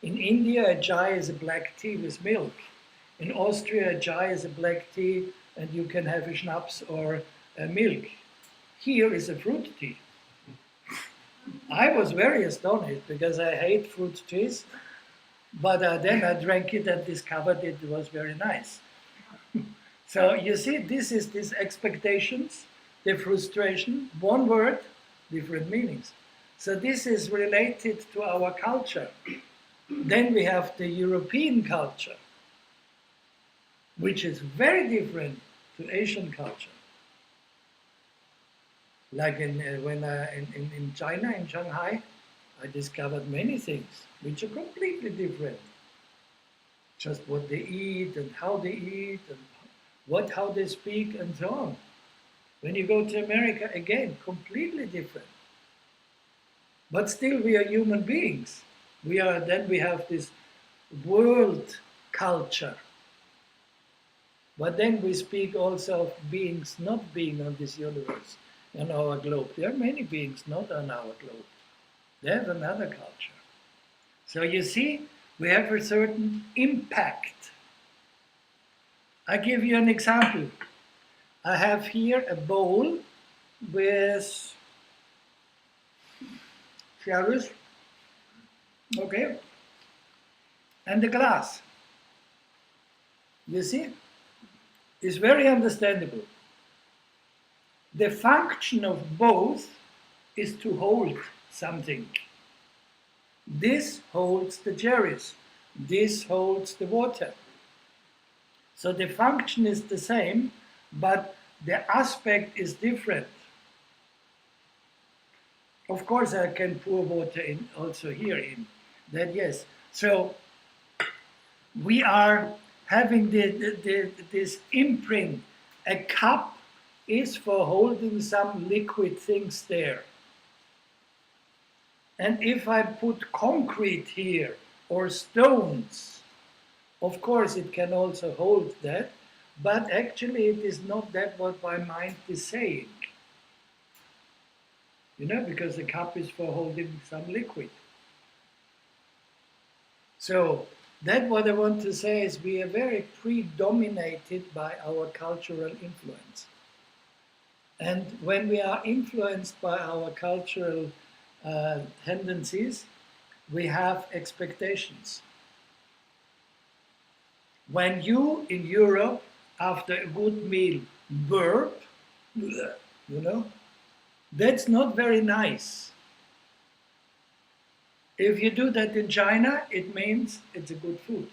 In India, a chai is a black tea with milk. In Austria, a chai is a black tea and you can have a schnapps or a milk. Here is a fruit tea. I was very astonished because I hate fruit teas, but then I drank it and discovered it was very nice. So you see, this is these expectations, the frustration, one word, different meanings. So this is related to our culture. Then we have the European culture, which is very different to Asian culture. Like in China, in Shanghai, I discovered many things which are completely different. Just what they eat and how they eat and how they speak and so on. When you go to America, again, completely different. But still we are human beings. Then we have this world culture. But then we speak also of beings not being on this universe, on our globe. There are many beings not on our globe. They have another culture. So you see, we have a certain impact. I give you an example. I have here a bowl with cherries, okay, and a glass. You see, it's very understandable. The function of both is to hold something. This holds the cherries. This holds the water. So the function is the same, but the aspect is different. Of course, I can pour water in also here in that, yes. So we are having this imprint. A cup is for holding some liquid things there. And if I put concrete here or stones, of course it can also hold that, but actually it is not that what my mind is saying. You know, because the cup is for holding some liquid. So that what I want to say is we are very predominated by our cultural influence. And when we are influenced by our cultural tendencies, we have expectations. When you in Europe, after a good meal, burp, you know, that's not very nice. If you do that in China, it means it's a good food.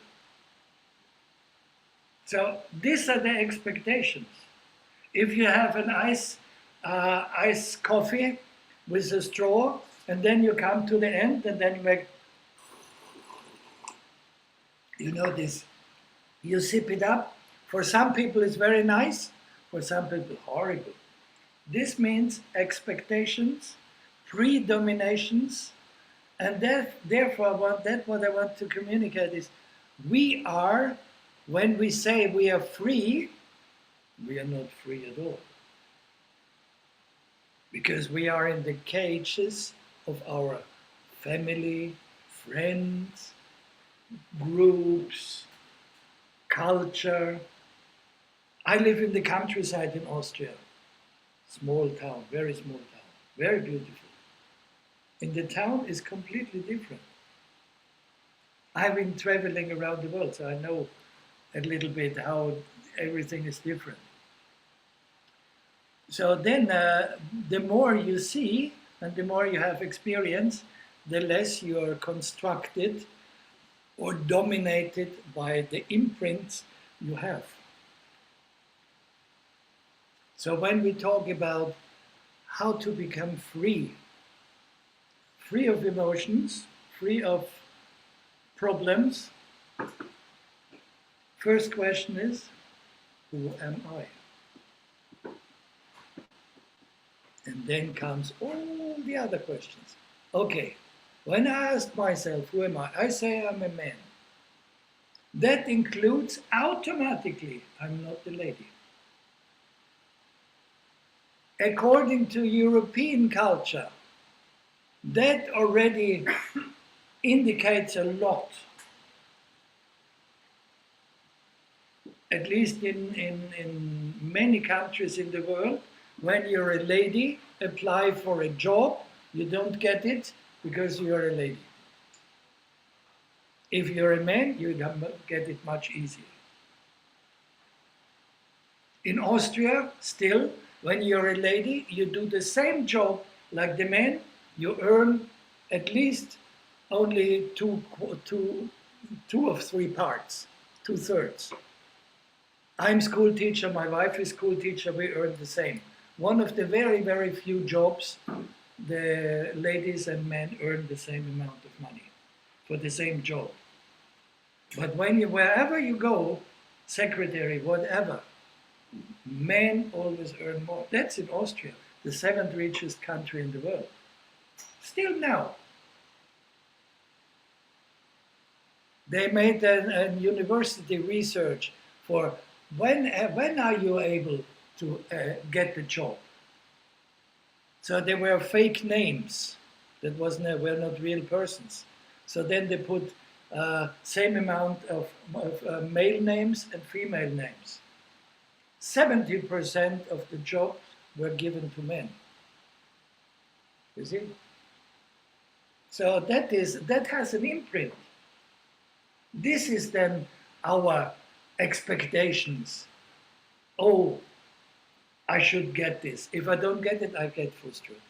So these are the expectations. If you have an ice coffee with a straw, and then you come to the end, and then you make, you know this, you sip it up. For some people it's very nice, for some people horrible. This means expectations, predominations, and therefore what I want to communicate is we are, when we say we are free, we are not free at all. Because we are in the cages of our family, friends, groups, culture. I live in the countryside in Austria. Small town, very small town, very beautiful. And the town is completely different. I've been traveling around the world, so I know a little bit how everything is different. So then the more you see and the more you have experience, the less you are constructed or dominated by the imprints you have. So when we talk about how to become free, free of emotions, free of problems, first question is, who am I? And then comes all the other questions. Okay, when I ask myself, who am I? I say I'm a man. That includes automatically, I'm not a lady. According to European culture, that already indicates a lot. At least in many countries in the world, when you're a lady, apply for a job, you don't get it because you're a lady. If you're a man, you get it much easier. In Austria, still, when you're a lady, you do the same job like the man, you earn at least only two of three parts, 2/3. I'm school teacher, my wife is school teacher, we earn the same. One of the very, very few jobs the ladies and men earn the same amount of money for the same job. But wherever you go, secretary, whatever, men always earn more. That's in Austria, the 7th richest country in the world. Still now. They made a university research for when are you able to get the job. So they were fake names that were not real persons. So then they put same amount of male names and female names. 70% of the jobs were given to men. You see? So that has an imprint. This is then our expectations. Oh, I should get this. If I don't get it, I get frustrated.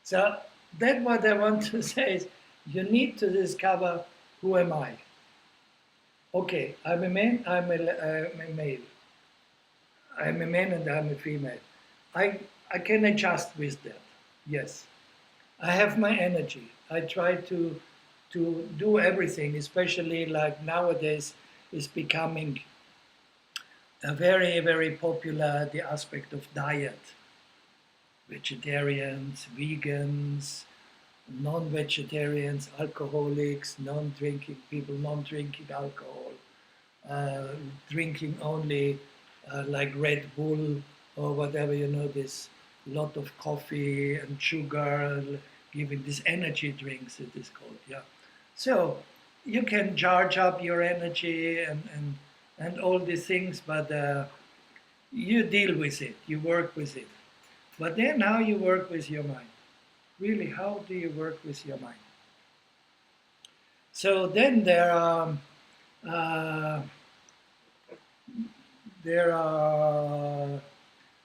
So that's what I want to say is you need to discover who am I. Okay, I'm a man, I'm a male. I'm a man and I'm a female. I can adjust with that, yes. I have my energy. I try to do everything, especially like nowadays is becoming a very, very popular, the aspect of diet. Vegetarians, vegans, non-vegetarians, alcoholics, non-drinking people, non-drinking alcohol, drinking only like Red Bull or whatever, this lot of coffee and sugar, giving these energy drinks, it is called, yeah. So you can charge up your energy and all these things, but you deal with it, you work with it. But then how you work with your mind. Really, how do you work with your mind? So then there are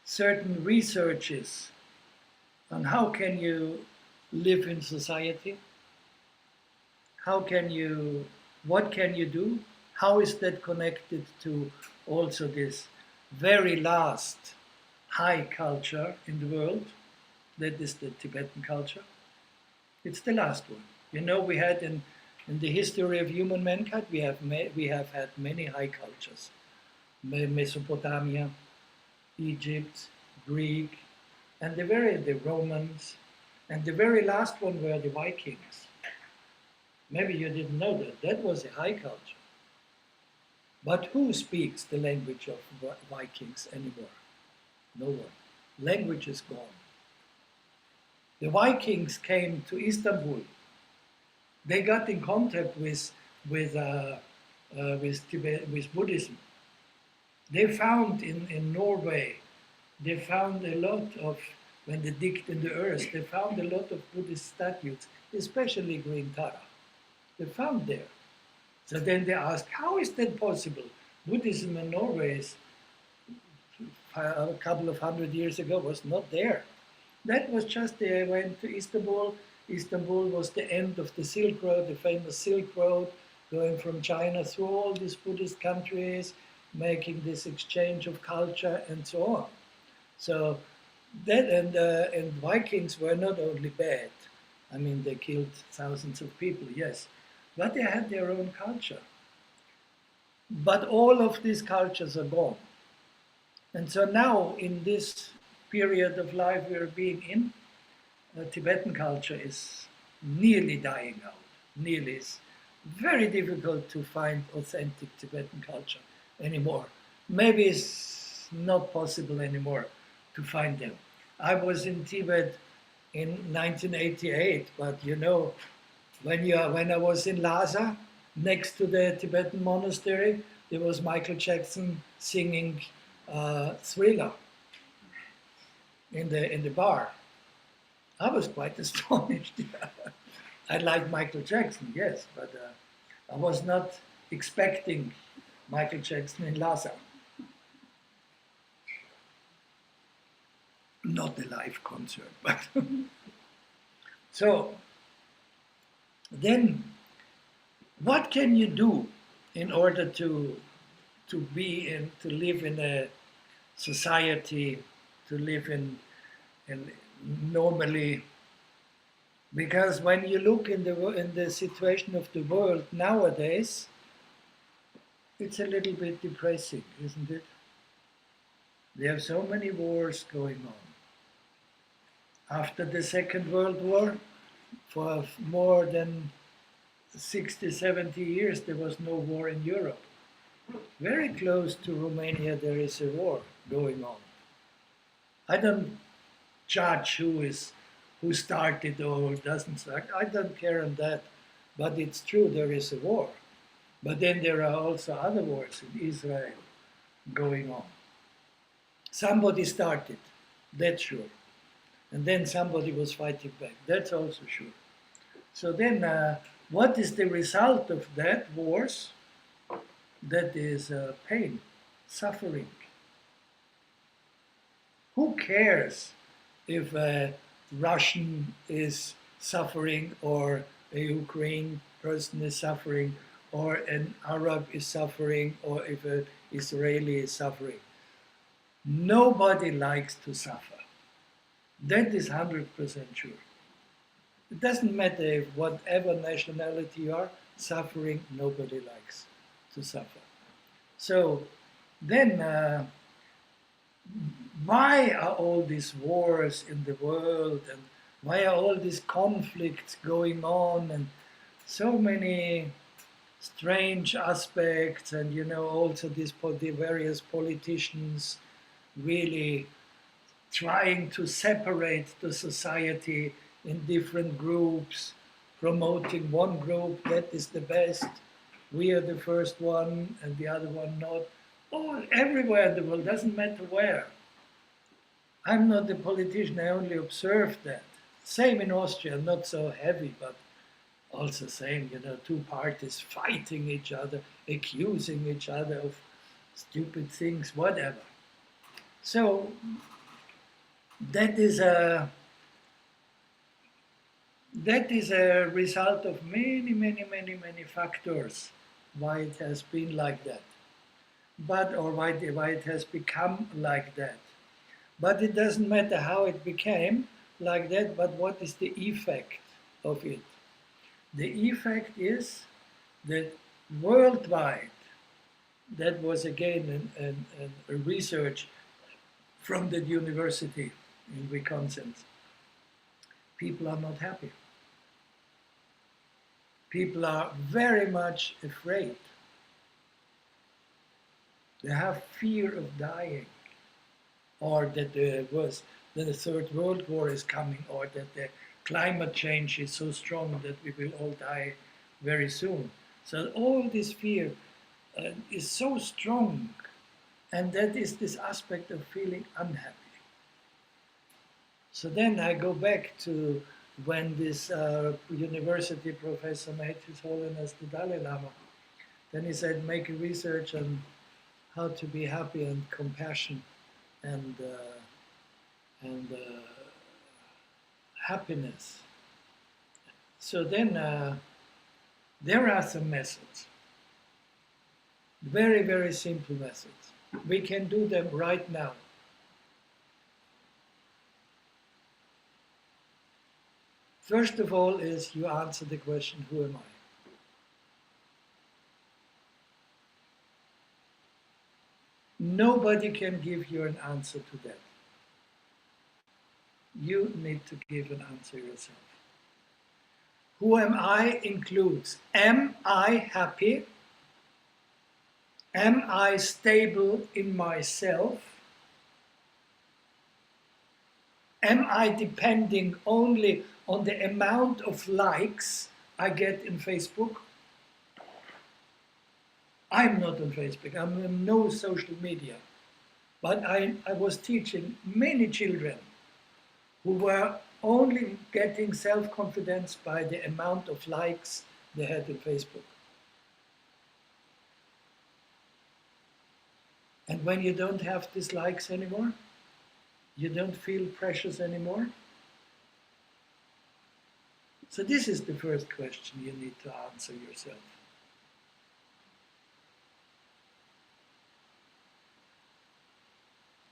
certain researches on how can you live in society, what can you do, how is that connected to also this very last high culture in the world, that is the Tibetan culture. It's the last one. We had in the history of human mankind, we have had many high cultures. Mesopotamia, Egypt, Greek, and the Romans, and the very last one were the Vikings. Maybe you didn't know that. That was a high culture. But who speaks the language of Vikings anymore? No one. Language is gone. The Vikings came to Istanbul. They got in contact with Buddhism. They found in Norway, they found a lot of, when they digged in the earth, they found a lot of Buddhist statues, especially Green Tara. They found there. So then they asked, how is that possible? Buddhism in Norway a couple of 100 years ago was not there. That was just they went to Istanbul. Istanbul was the end of the Silk Road, the famous Silk Road, going from China through all these Buddhist countries, making this exchange of culture and so on. So that and Vikings were not only bad. I mean, they killed thousands of people, yes, but they had their own culture. But all of these cultures are gone. And so now, in this period of life we're being in, Tibetan culture is nearly dying out. Nearly. It's very difficult to find authentic Tibetan culture anymore. Maybe it's not possible anymore to find them. I was in Tibet in 1988, but you know, when I was in Lhasa, next to the Tibetan monastery, there was Michael Jackson singing Thriller in the bar. I was quite astonished. I like Michael Jackson, yes, but I was not expecting Michael Jackson in Lhasa. Not a live concert, but so then what can you do in order to live in a society, to live in normally? Because when you look in the situation of the world nowadays, it's a little bit depressing, isn't it? There are so many wars going on. After the Second World War, for more than 60, 70 years, there was no war in Europe. Very close to Romania, there is a war going on. I don't judge who started or doesn't start. I don't care on that. But it's true, there is a war. But then there are also other wars in Israel going on. Somebody started, that's sure. And then somebody was fighting back, that's also sure. So then, what is the result of that wars? That is pain, suffering. Who cares if a Russian is suffering or a Ukrainian person is suffering or an Arab is suffering or if an Israeli is suffering? Nobody likes to suffer. That is 100% sure. It doesn't matter if whatever nationality you are, suffering, nobody likes to suffer. So then, why are all these wars in the world and why are all these conflicts going on and so many strange aspects, and you know, also the various politicians really trying to separate the society in different groups, promoting one group that is the best, we are the first one and the other one not. All everywhere in the world, doesn't matter where. I'm not a politician, I only observe that. Same in Austria, not so heavy, but also same, you know, two parties fighting each other, accusing each other of stupid things, whatever. So that is a result of many factors why it has been like that, or why it has become like that. But it doesn't matter how it became like that, but what is the effect of it? The effect is that worldwide, that was again a research from the university in Wisconsin, people are not happy. People are very much afraid. They have fear of dying, or that the Third World War is coming, or that the climate change is so strong that we will all die very soon. So all this fear is so strong, and that is this aspect of feeling unhappy. So then I go back to when this university professor made His Holiness the Dalai Lama. Then he said, make a research on how to be happy and compassion and happiness. So then there are some methods. Very, very simple methods. We can do them right now. First of all is you answer the question, who am I? Nobody can give you an answer to that. You need to give an answer yourself. Who am I includes, am I happy? Am I stable in myself? Am I depending only on the amount of likes I get in Facebook? I'm not on Facebook, I'm on no social media. But I was teaching many children who were only getting self-confidence by the amount of likes they had in Facebook. And when you don't have these likes anymore, you don't feel precious anymore. So this is the first question you need to answer yourself.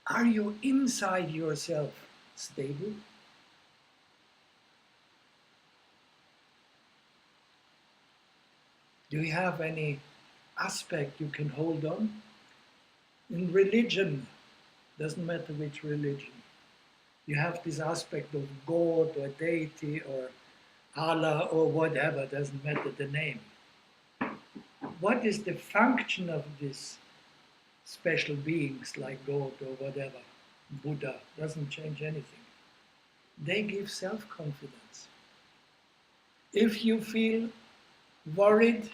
Are you inside yourself stable? Do you have any aspect you can hold on? In religion, doesn't matter which religion, you have this aspect of God or deity or Allah or whatever, doesn't matter the name. What is the function of these special beings like God or whatever, Buddha, doesn't change anything. They give self-confidence. If you feel worried,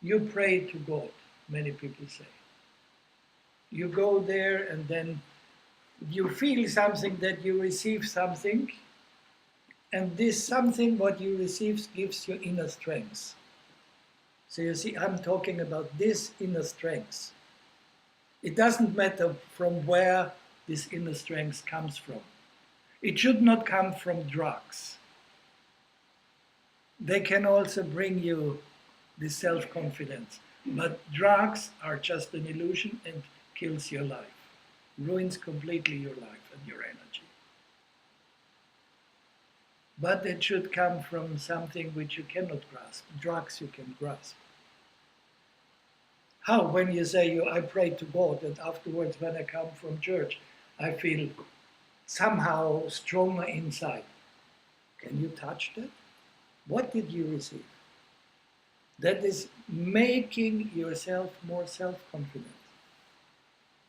you pray to God, many people say. You go there and then you feel something, that you receive something, and this something what you receive gives you inner strength. So you see, I'm talking about this inner strength. It doesn't matter from where this inner strength comes from. It should not come from drugs. They can also bring you this self-confidence. But drugs are just an illusion and kills your life, ruins completely your life and your energy. But it should come from something which you cannot grasp. Drugs you can grasp. How? When you say, I pray to God, and afterwards when I come from church, I feel somehow stronger inside. Can you touch that? What did you receive? That is making yourself more self-confident.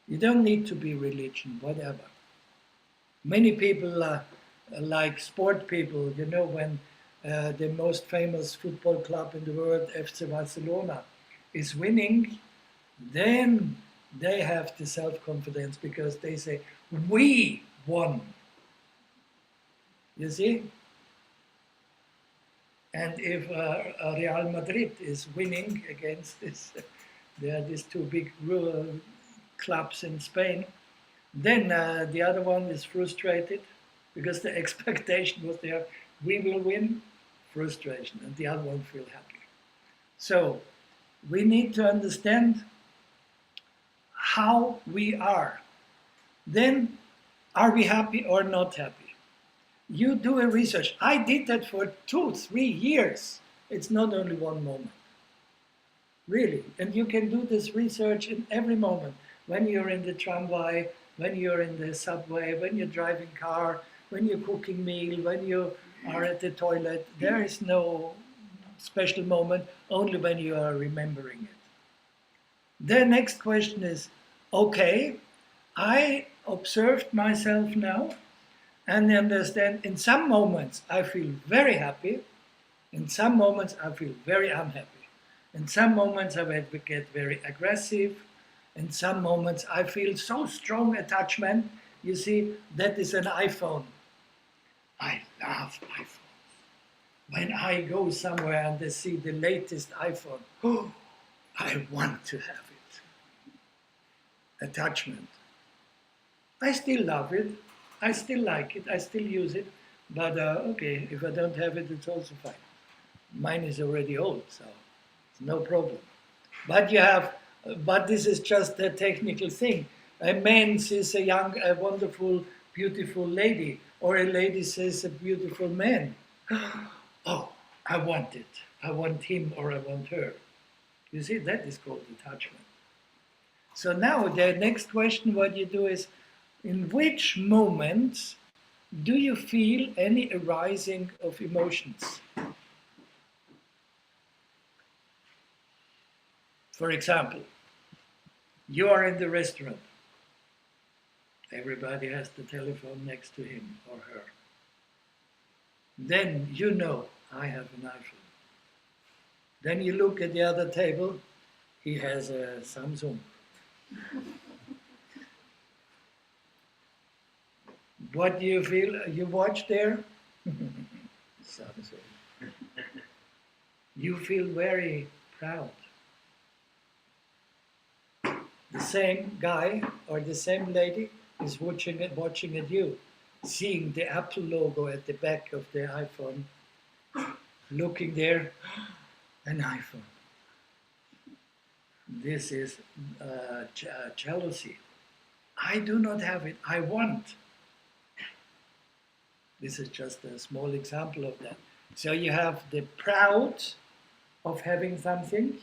You don't need to be religion, whatever. Many people like sport people, you know, when the most famous football club in the world, FC Barcelona, is winning, then they have the self-confidence because they say, we won. You see? And if Real Madrid is winning against this, there are these two big clubs in Spain, then the other one is frustrated because the expectation was there, we will win, frustration, and the other one feel happy. So we need to understand how we are. Then, are we happy or not happy? You do a research. I did that for 2-3 years. It's not only one moment. Really. And you can do this research in every moment. When you're in the tramway, when you're in the subway, when you're driving car, when you're cooking meal, when you are at the toilet. There is no special moment, only when you are remembering it. The next question is, okay, I observed myself now and understand in some moments I feel very happy, in some moments I feel very unhappy, in some moments I get very aggressive, in some moments I feel so strong attachment. You see, that is an iPhone. I love iPhones. When I go somewhere and they see the latest iPhone, oh, I want to have it. Attachment. I still love it. I still like it. I still use it. But okay, if I don't have it, it's also fine. Mine is already old, so it's no problem. But you have But this is just a technical thing. A man sees a wonderful, beautiful lady, or a lady sees a beautiful man. Oh, I want it. I want him or I want her. You see, that is called attachment. So now the next question what you do is, in which moments do you feel any arising of emotions? For example, you are in the restaurant. Everybody has the telephone next to him or her. Then you know, I have an iPhone. Then you look at the other table, he has a Samsung. What do you feel? You watch there? Samsung. You feel very proud. The same guy or the same lady is watching at you, seeing the Apple logo at the back of the iPhone, looking there, an iPhone. This is jealousy. I do not have it, I want. This is just a small example of that. So you have the proud of having something,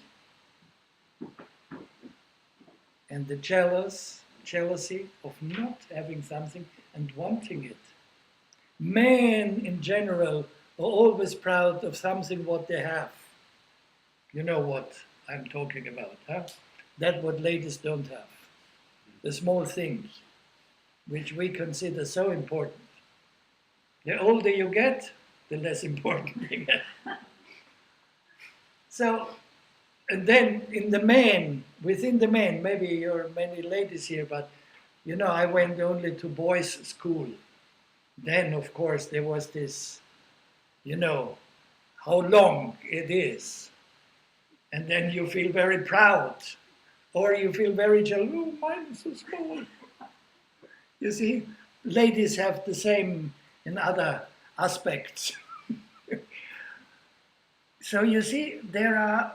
and the jealousy of not having something and wanting it. Men in general are always proud of something what they have. You know what I'm talking about, huh? That's what ladies don't have. The small things, which we consider so important. The older you get, the less important they get. So, and then in the man, within the man, maybe you're many ladies here, but you know, I went only to boys' school. Then, of course, there was this, you know, how long it is. And then you feel very proud, or you feel very jealous. Oh, mine is so small. You see, ladies have the same in other aspects. So you see,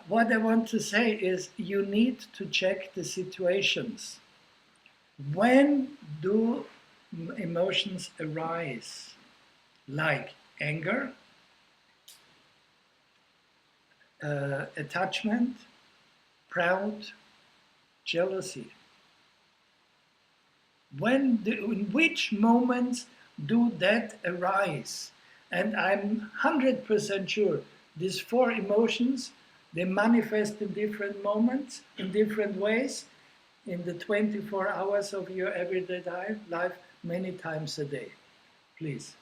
what I want to say is you need to check the situations. When do emotions arise? Like anger, attachment, proud, jealousy. In which moments do that arise? And I'm 100% sure these four emotions, they manifest in different moments, in different ways, in the 24 hours of your everyday life, many times a day. Please.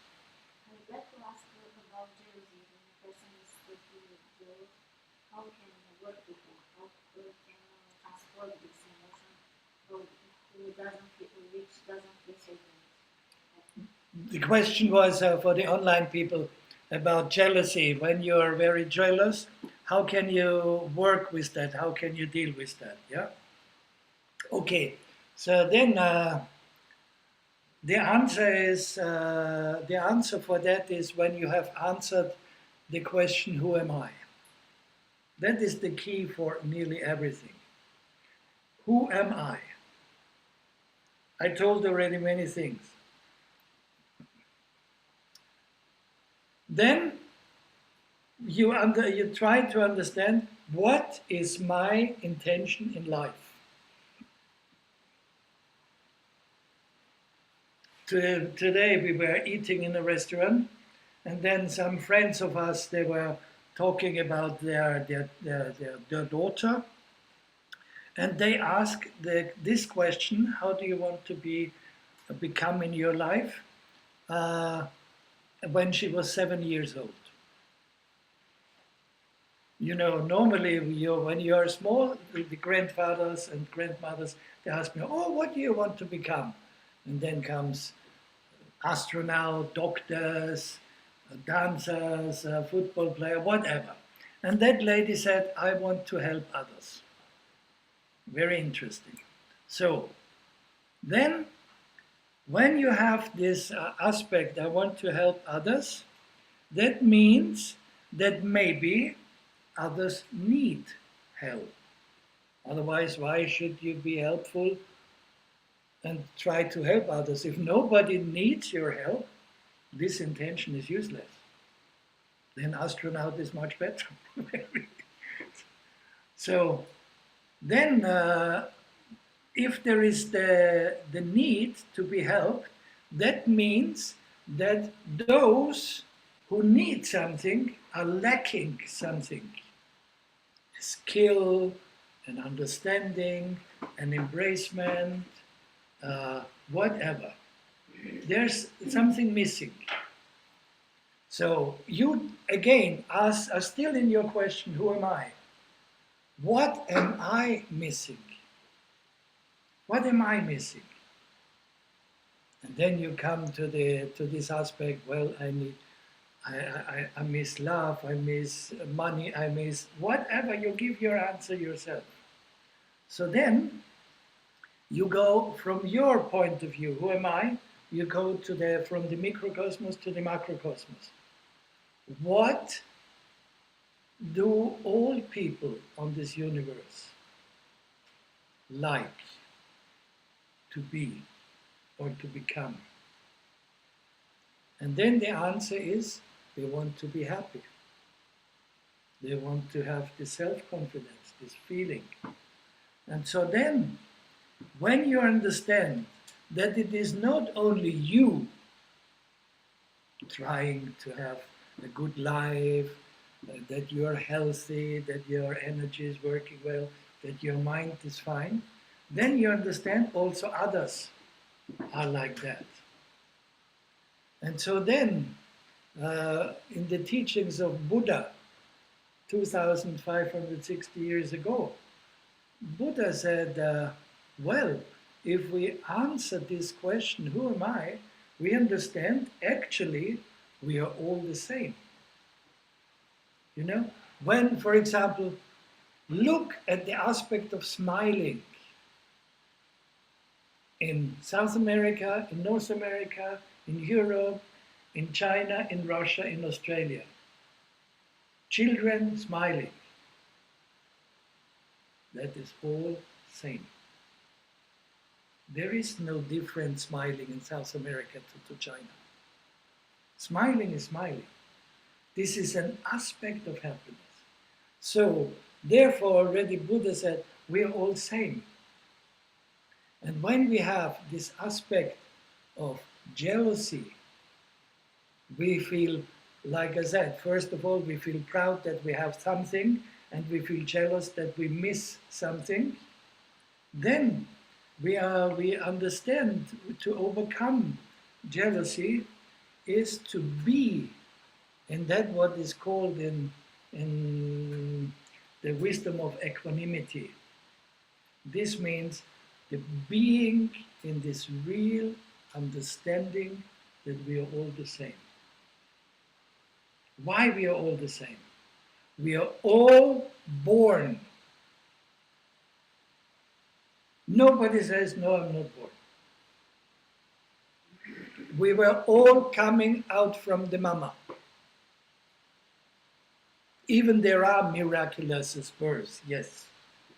I'd like to ask you about jealousy. When a person is really jealous, how can you work with that? How can you transport this emotion which doesn't feel so good? The question was for the online people about jealousy. When you are very jealous, how can you work with that? How can you deal with that? Yeah. Okay. So then the answer for that is when you have answered the question, "Who am I?" That is the key for nearly everything. Who am I? I told already many things. Then you try to understand what is my intention in life. Today we were eating in a restaurant, and then some friends of us, they were talking about their daughter, and they asked this question: how do you want to become in your life? When she was 7 years old. You know, normally when you are small, the grandfathers and grandmothers, they ask me, "Oh, what do you want to become?" And then comes astronaut, doctors, dancers, football player, whatever. And that lady said, "I want to help others." Very interesting. So then, when you have this aspect, I want to help others, that means that maybe others need help Otherwise, why should you be helpful and try to help others? If nobody needs your help, this intention is useless. Then astronaut is much better. So then, if there is the need to be helped, that means that those who need something are lacking something. Skill, an understanding, an embracement, whatever. There's something missing. So you, again, are still in your question, who am I? What am I missing? What am I missing? And then you come to this aspect, well, I miss love, I miss money, I miss whatever. You give your answer yourself. So then you go from your point of view, who am I? You go to from the microcosmos to the macrocosmos. What do all people on this universe like to be or to become? And then the answer is they want to be happy. They want to have this self-confidence, this feeling. And so then, when you understand that it is not only you trying to have a good life, that you're healthy, that your energy is working well, that your mind is fine, then you understand also others are like that. And so then, in the teachings of Buddha, 2,560 years ago, Buddha said, well, if we answer this question, who am I? We understand actually we are all the same. You know, when, for example, look at the aspect of smiling in South America, in North America, in Europe, in China, in Russia, in Australia. Children smiling. That is all same. There is no different smiling in South America to China. Smiling is smiling. This is an aspect of happiness. So, therefore, already Buddha said, we are all same. And when we have this aspect of jealousy, we feel, like I said, first of all, we feel proud that we have something, and we feel jealous that we miss something. Then we understand to overcome jealousy is to be in that what is called in the wisdom of equanimity. This means the being in this real understanding that we are all the same. Why we are all the same? We are all born. Nobody says, no, I'm not born. We were all coming out from the mama. Even there are miraculous births, yes.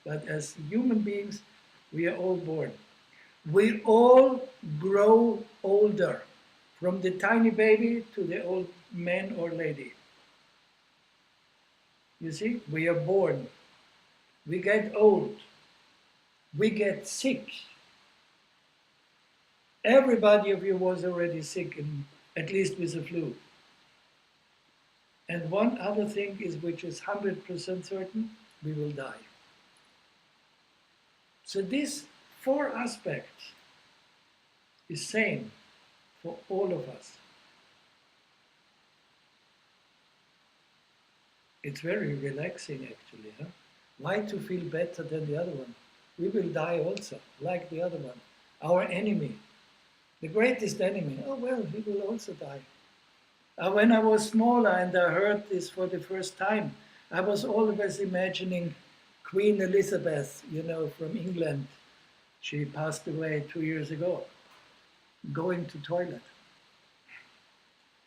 But as human beings, we are all born. We all grow older, from the tiny baby to the old man or lady. You see, we are born. We get old. We get sick. Everybody of you was already sick, at least with the flu. And one other thing is, which is 100% certain, we will die. So these four aspects is same for all of us. It's very relaxing actually, huh? Why to feel better than the other one? We will die also, like the other one. Our enemy, the greatest enemy, oh well, he will also die. When I was smaller and I heard this for the first time, I was always imagining Queen Elizabeth, you know, from England. She passed away 2 years ago, going to toilet.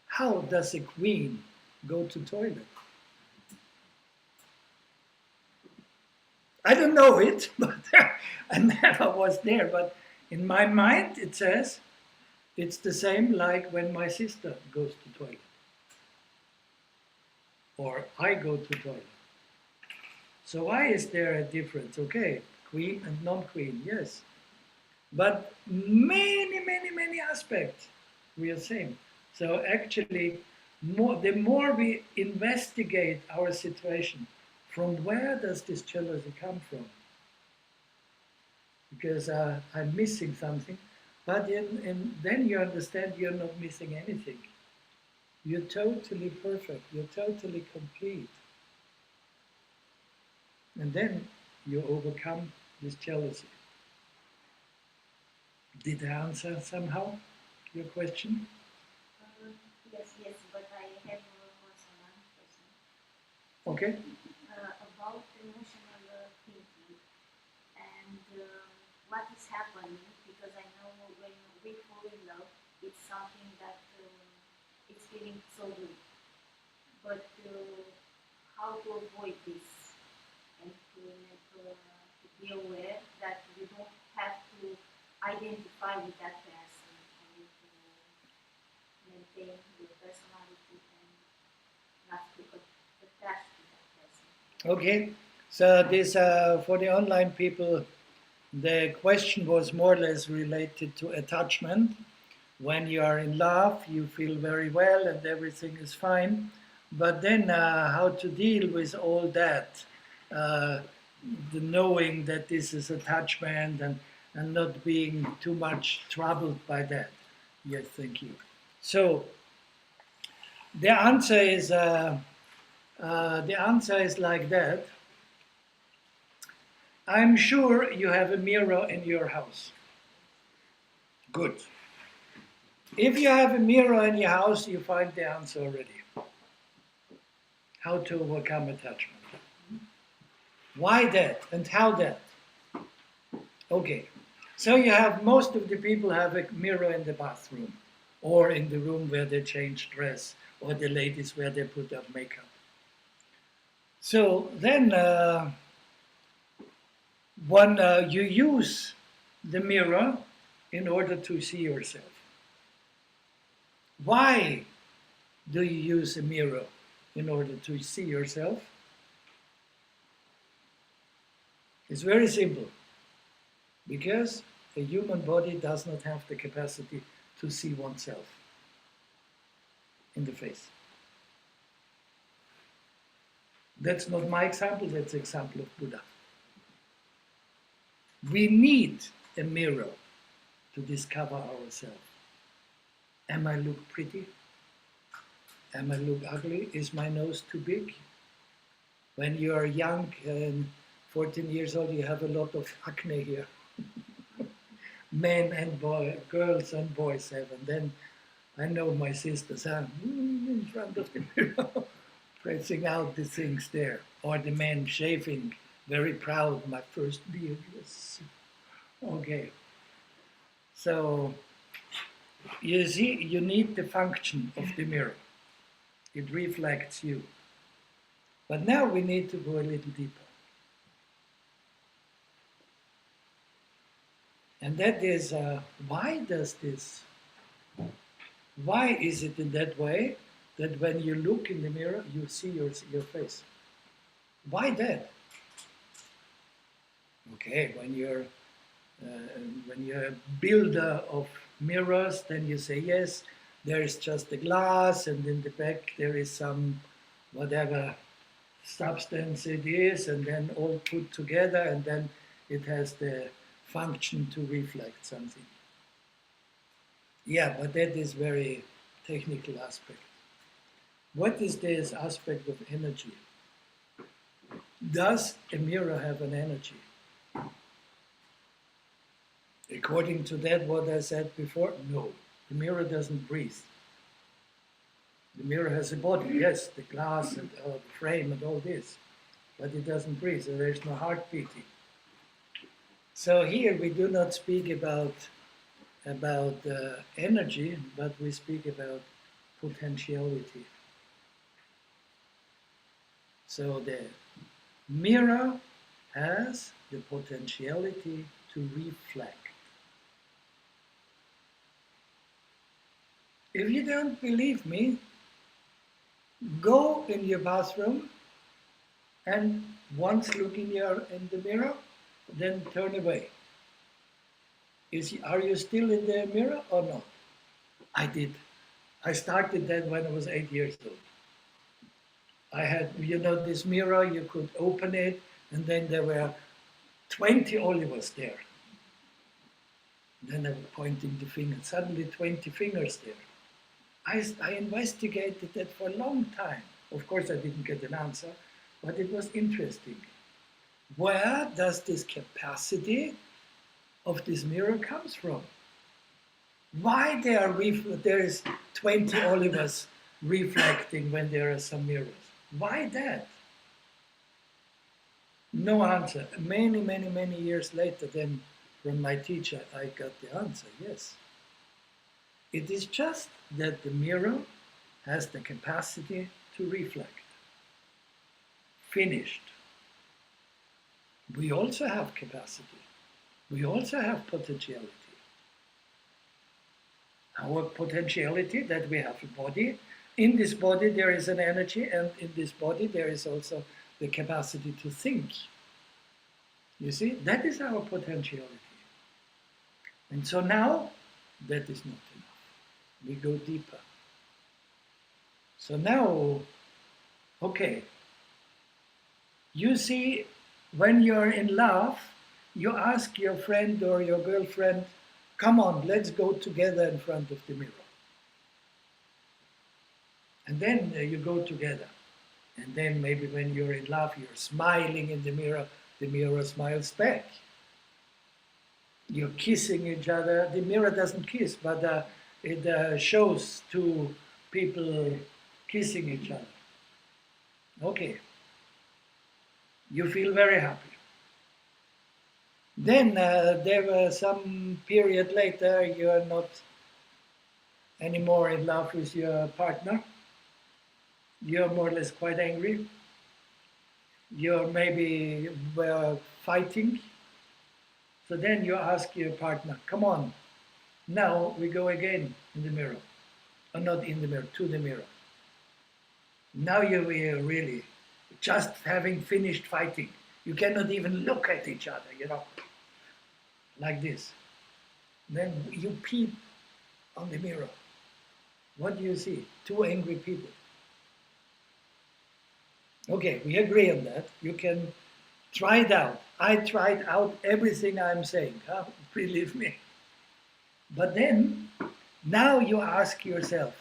How does a queen go to toilet? I don't know it, but I never was there. But in my mind, it says it's the same like when my sister goes to toilet or I go to toilet. So why is there a difference? Okay, queen and non-queen, yes. But many aspects we are same. So actually, the more we investigate our situation, from where does this jealousy come from? Because I'm missing something. But then you understand you're not missing anything. You're totally perfect. You're totally complete. And then you overcome this jealousy. Did I answer somehow your question? Yes, but I have also one question. Okay. About emotional thinking and what is happening, because I know when we fall in love, it's something that it's feeling so good. But how to avoid this and to be aware that you don't have to identify with that person and to maintain your personality and not to attach to that person. Okay. So this for the online people, the question was more or less related to attachment. When you are in love, you feel very well and everything is fine. But then how to deal with all that, uh, the knowing that this is attachment and not being too much troubled by that. Yes, thank you. So the answer is like that. I'm sure you have a mirror in your house. Good. If you have a mirror in your house, you find the answer already. How to overcome attachment. Why that and how that? Okay. So you have most of the people have a mirror in the bathroom or in the room where they change dress or the ladies where they put up makeup. So then you use the mirror in order to see yourself. Why do you use a mirror in order to see yourself? It's very simple. Because a human body does not have the capacity to see oneself in the face. That's not my example, that's the example of Buddha. We need a mirror to discover ourselves. Am I look pretty? Am I look ugly? Is my nose too big? When you are young and 14 years old, you have a lot of acne here. Men and girls and boys have. And then I know my sisters are in front of the mirror, pressing out the things there. Or the man shaving, very proud, my first beard. Yes. Okay. So, you see, you need the function of the mirror. It reflects you. But now we need to go a little deeper. And that is, why does this? Why is it in that way that when you look in the mirror, you see your face? Why that? Okay, when you're a builder of mirrors, then you say, yes, there is just a glass, and in the back there is some whatever substance it is, and then all put together, and then it has the function to reflect something. Yeah, but that is very technical aspect. What is this aspect of energy? Does a mirror have an energy? According to that, what I said before, no. The mirror doesn't breathe. The mirror has a body, yes, the glass and the frame and all this, but it doesn't breathe, so there's no heart beating. So here we do not speak about energy, but we speak about potentiality. So the mirror has the potentiality to reflect. If you don't believe me, go in your bathroom and once look in the mirror, then turn away. Are you still in the mirror or not? I did. I started that when I was 8 years old. I had, this mirror, you could open it, and then there were 20 Olivers there. Then I was pointing the finger, suddenly 20 fingers there. I investigated that for a long time. Of course, I didn't get an answer, but it was interesting. Where does this capacity of this mirror comes from? Why there is 20 Olivers reflecting when there are some mirrors? Why that? No answer. Many, many, many years later, then from my teacher, I got the answer, yes. It is just that the mirror has the capacity to reflect. Finished. We also have capacity. We also have potentiality. Our potentiality that we have a body. In this body there is an energy, and in this body there is also the capacity to think. You see, that is our potentiality. And so now, that is not enough. We go deeper. So now, okay, you see, when you're in love, you ask your friend or your girlfriend, come on, let's go together in front of the mirror. And then you go together. And then maybe when you're in love, you're smiling in the mirror smiles back. You're kissing each other. The mirror doesn't kiss, but it shows two people kissing each other. Okay. You feel very happy. Then there was some period later, you're not anymore in love with your partner. You're more or less quite angry. You're maybe fighting. So then you ask your partner, come on, now we go again in the mirror. Or not in the mirror, to the mirror. Now you are really just having finished fighting. You cannot even look at each other, like this. Then you peep on the mirror. What do you see? Two angry people. Okay, we agree on that. You can try it out. I tried out everything I'm saying, believe me. But then, now you ask yourself,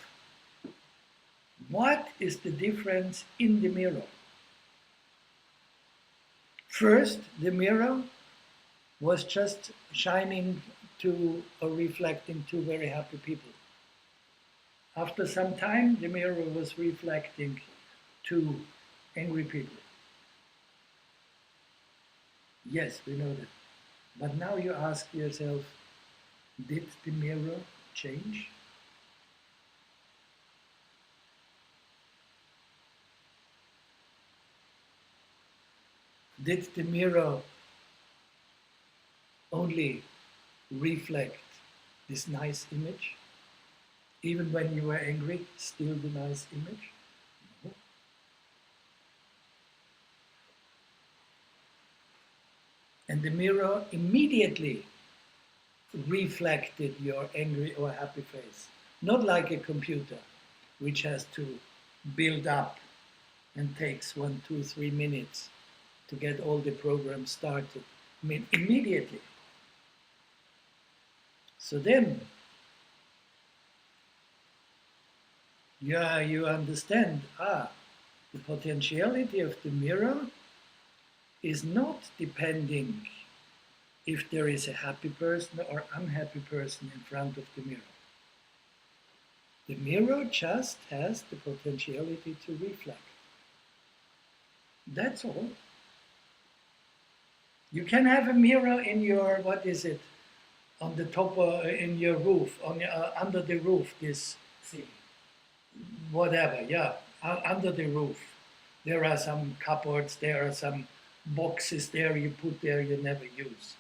what is the difference in the mirror? First, the mirror was just shining to or reflecting two very happy people. After some time, the mirror was reflecting two angry people. Yes, we know that. But now you ask yourself, did the mirror change? Did the mirror only reflect this nice image? Even when you were angry, still the nice image? No. And the mirror immediately reflected your angry or happy face. Not like a computer, which has to build up and takes 1, 2, 3 minutes to get all the programs started. I mean, immediately. So then, you understand, the potentiality of the mirror is not depending if there is a happy person or unhappy person in front of the mirror. The mirror just has the potentiality to reflect. That's all. You can have a mirror in your, on the top, in your roof, under the roof, this thing. Whatever, under the roof. There are some cupboards, there are some boxes there you put there you never use.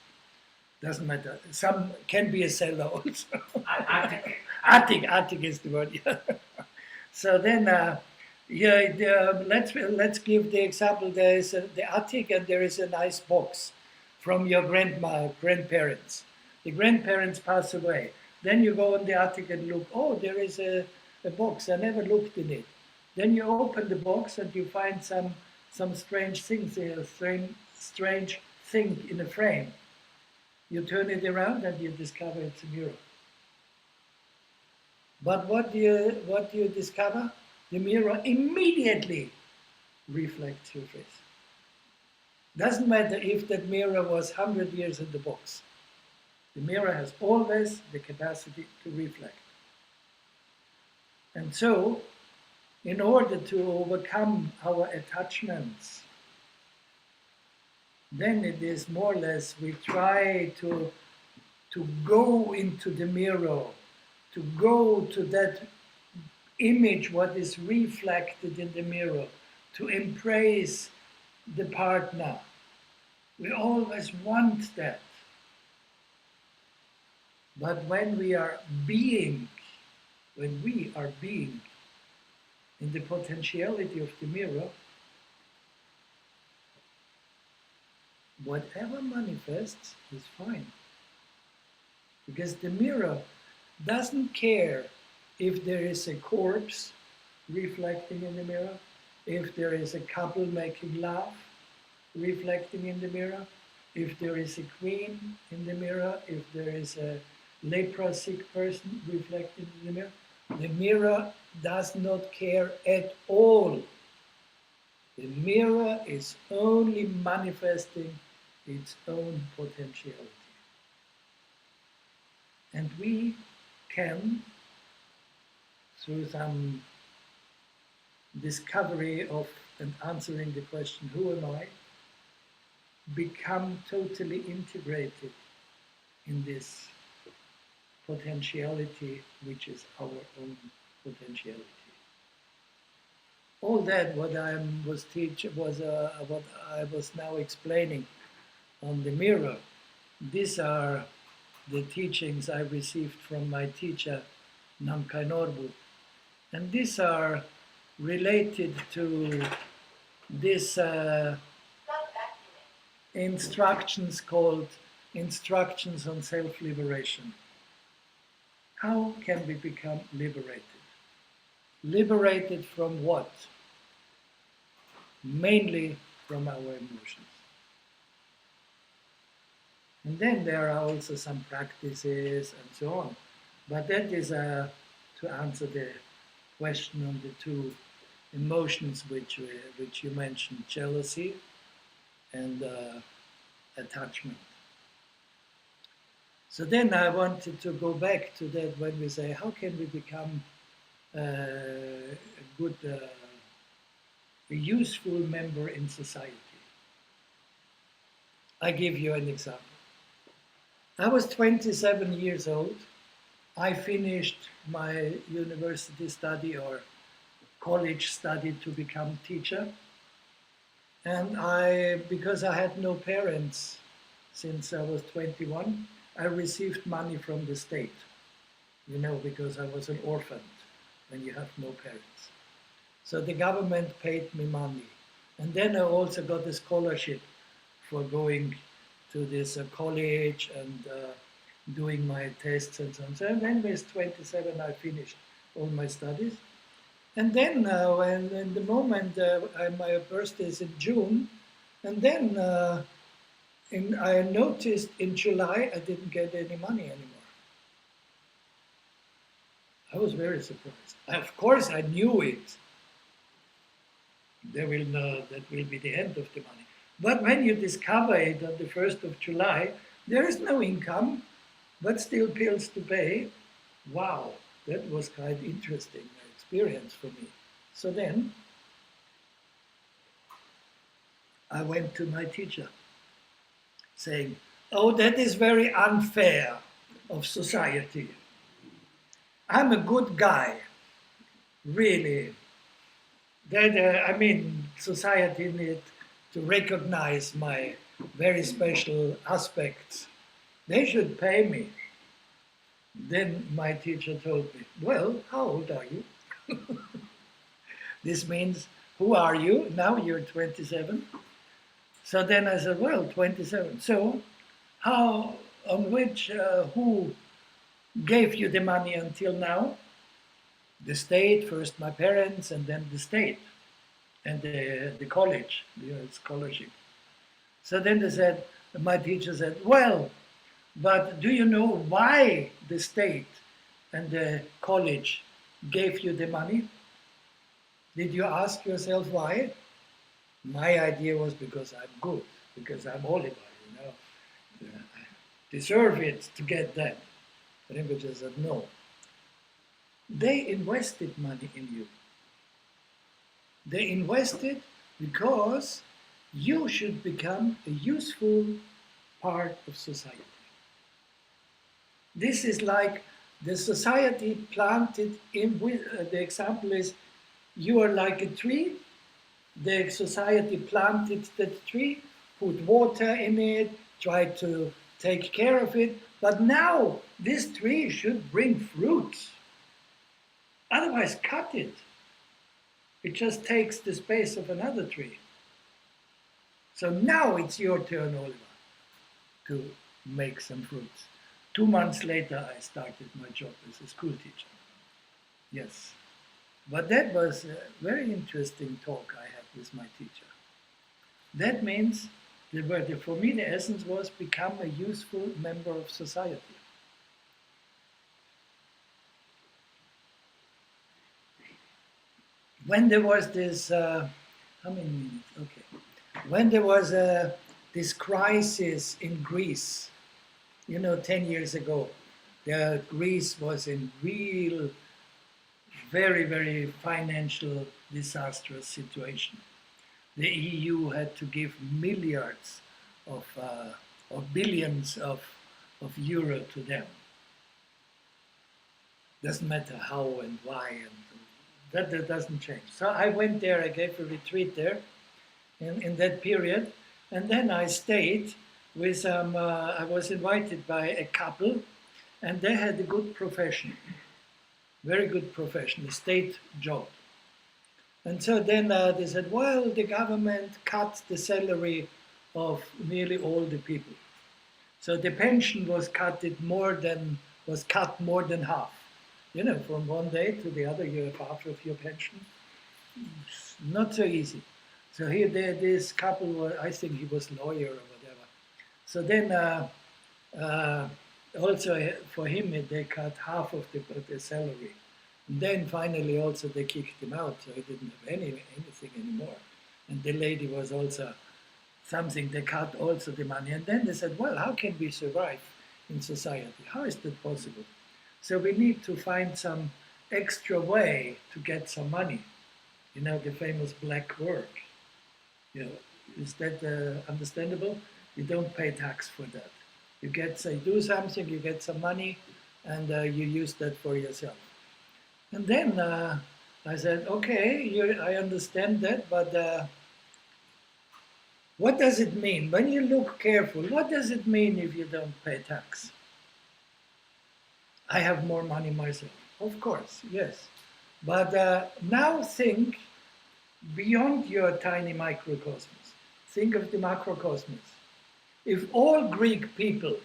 Doesn't matter. Some can be a cellar also. Attic. Attic is the word. Yeah. So then, let's give the example. There is the attic, and there is a nice box from your grandparents. The grandparents pass away. Then you go on the attic and look. Oh, there is a box. I never looked in it. Then you open the box and you find some strange things, a strange thing in a frame. You turn it around and you discover it's a mirror. But what do you discover? The mirror immediately reflects your face. Doesn't matter if that mirror was 100 years in the box. The mirror has always the capacity to reflect. And so, in order to overcome our attachments, then it is more or less we try to go into the mirror, to go to that image, what is reflected in the mirror, to embrace the partner. We always want that. But when we are being in the potentiality of the mirror, whatever manifests is fine. Because the mirror doesn't care if there is a corpse reflecting in the mirror, if there is a couple making love reflecting in the mirror, if there is a queen in the mirror, if there is a sick person reflecting in the mirror. The mirror does not care at all. The mirror is only manifesting its own potentiality. And we can, through some discovery of and answering the question, who am I, become totally integrated in this potentiality, which is our own potentiality. All that what I was what I was now explaining on the mirror. These are the teachings I received from my teacher Namkai Norbu, and these are related to this instructions called Instructions on Self-Liberation. How can we become liberated? Liberated from what? Mainly from our emotions. And then there are also some practices and so on. But that is to answer the question on the two emotions which you mentioned, jealousy and attachment. So then I wanted to go back to that when we say, how can we become a good, a useful member in society? I give you an example. I was 27 years old. I finished my university study or college study to become teacher. And because I had no parents since I was 21, I received money from the state, because I was an orphan when you have no parents. So the government paid me money. And then I also got a scholarship for going to this college and doing my tests and so on. So then with 27, I finished all my studies. And then when in the moment, my birthday is in June, and then I noticed in July I didn't get any money anymore. I was very surprised. Of course, I knew it. That will be the end of the money. But when you discover it on the 1st of July, there is no income, but still bills to pay. Wow, that was quite interesting experience for me. So then I went to my teacher saying, oh, that is very unfair of society. I'm a good guy, really. That society to recognize my very special aspects. They should pay me. Then my teacher told me, well, how old are you? This means, who are you? Now you're 27. So then I said, well, 27. So how, who gave you the money until now? The state, first my parents, and then the state, and the college, the scholarship. So then they said, my teacher said, well, but do you know why the state and the college gave you the money? Did you ask yourself why? My idea was because I'm good, because I'm Oliver, I deserve it to get that. But Rinpoche said, no. They invested money in you. They invested because you should become a useful part of society. This is like the society planted in, the example is, you are like a tree, the society planted that tree, put water in it, tried to take care of it, but now this tree should bring fruits. Otherwise, cut it. It just takes the space of another tree. So now it's your turn, Oliver, to make some fruits. 2 months later, I started my job as a school teacher. Yes. But that was a very interesting talk I had with my teacher. That means, for me, the essence was become a useful member of society. When there was this, how many minutes? Okay. When there was this crisis in Greece, 10 years ago, Greece was in real, very, very financial disastrous situation. The EU had to give milliards of or billions of euro to them. Doesn't matter how and why, and that doesn't change. So I went there, I gave a retreat there in that period, and then I stayed with, I was invited by a couple, and they had a good profession, very good profession, a state job. And so then they said, well, the government cut the salary of nearly all the people. So the pension was cut more than half. From one day to the other, you have half of your pension. It's not so easy. So here, this couple, I think he was a lawyer or whatever. So then, also for him, they cut half of the salary. And then finally, also they kicked him out, so he didn't have anything anymore. And the lady was also something. They cut also the money. And then they said, well, how can we survive in society? How is that possible? So we need to find some extra way to get some money. The famous black work. Is that understandable? You don't pay tax for that. You do something, you get some money, and you use that for yourself. And then I said, okay, I understand that, but what does it mean? When you look careful, what does it mean if you don't pay tax? I have more money myself. Of course, yes. But now think beyond your tiny microcosmos. Think of the macrocosmos. If all Greek people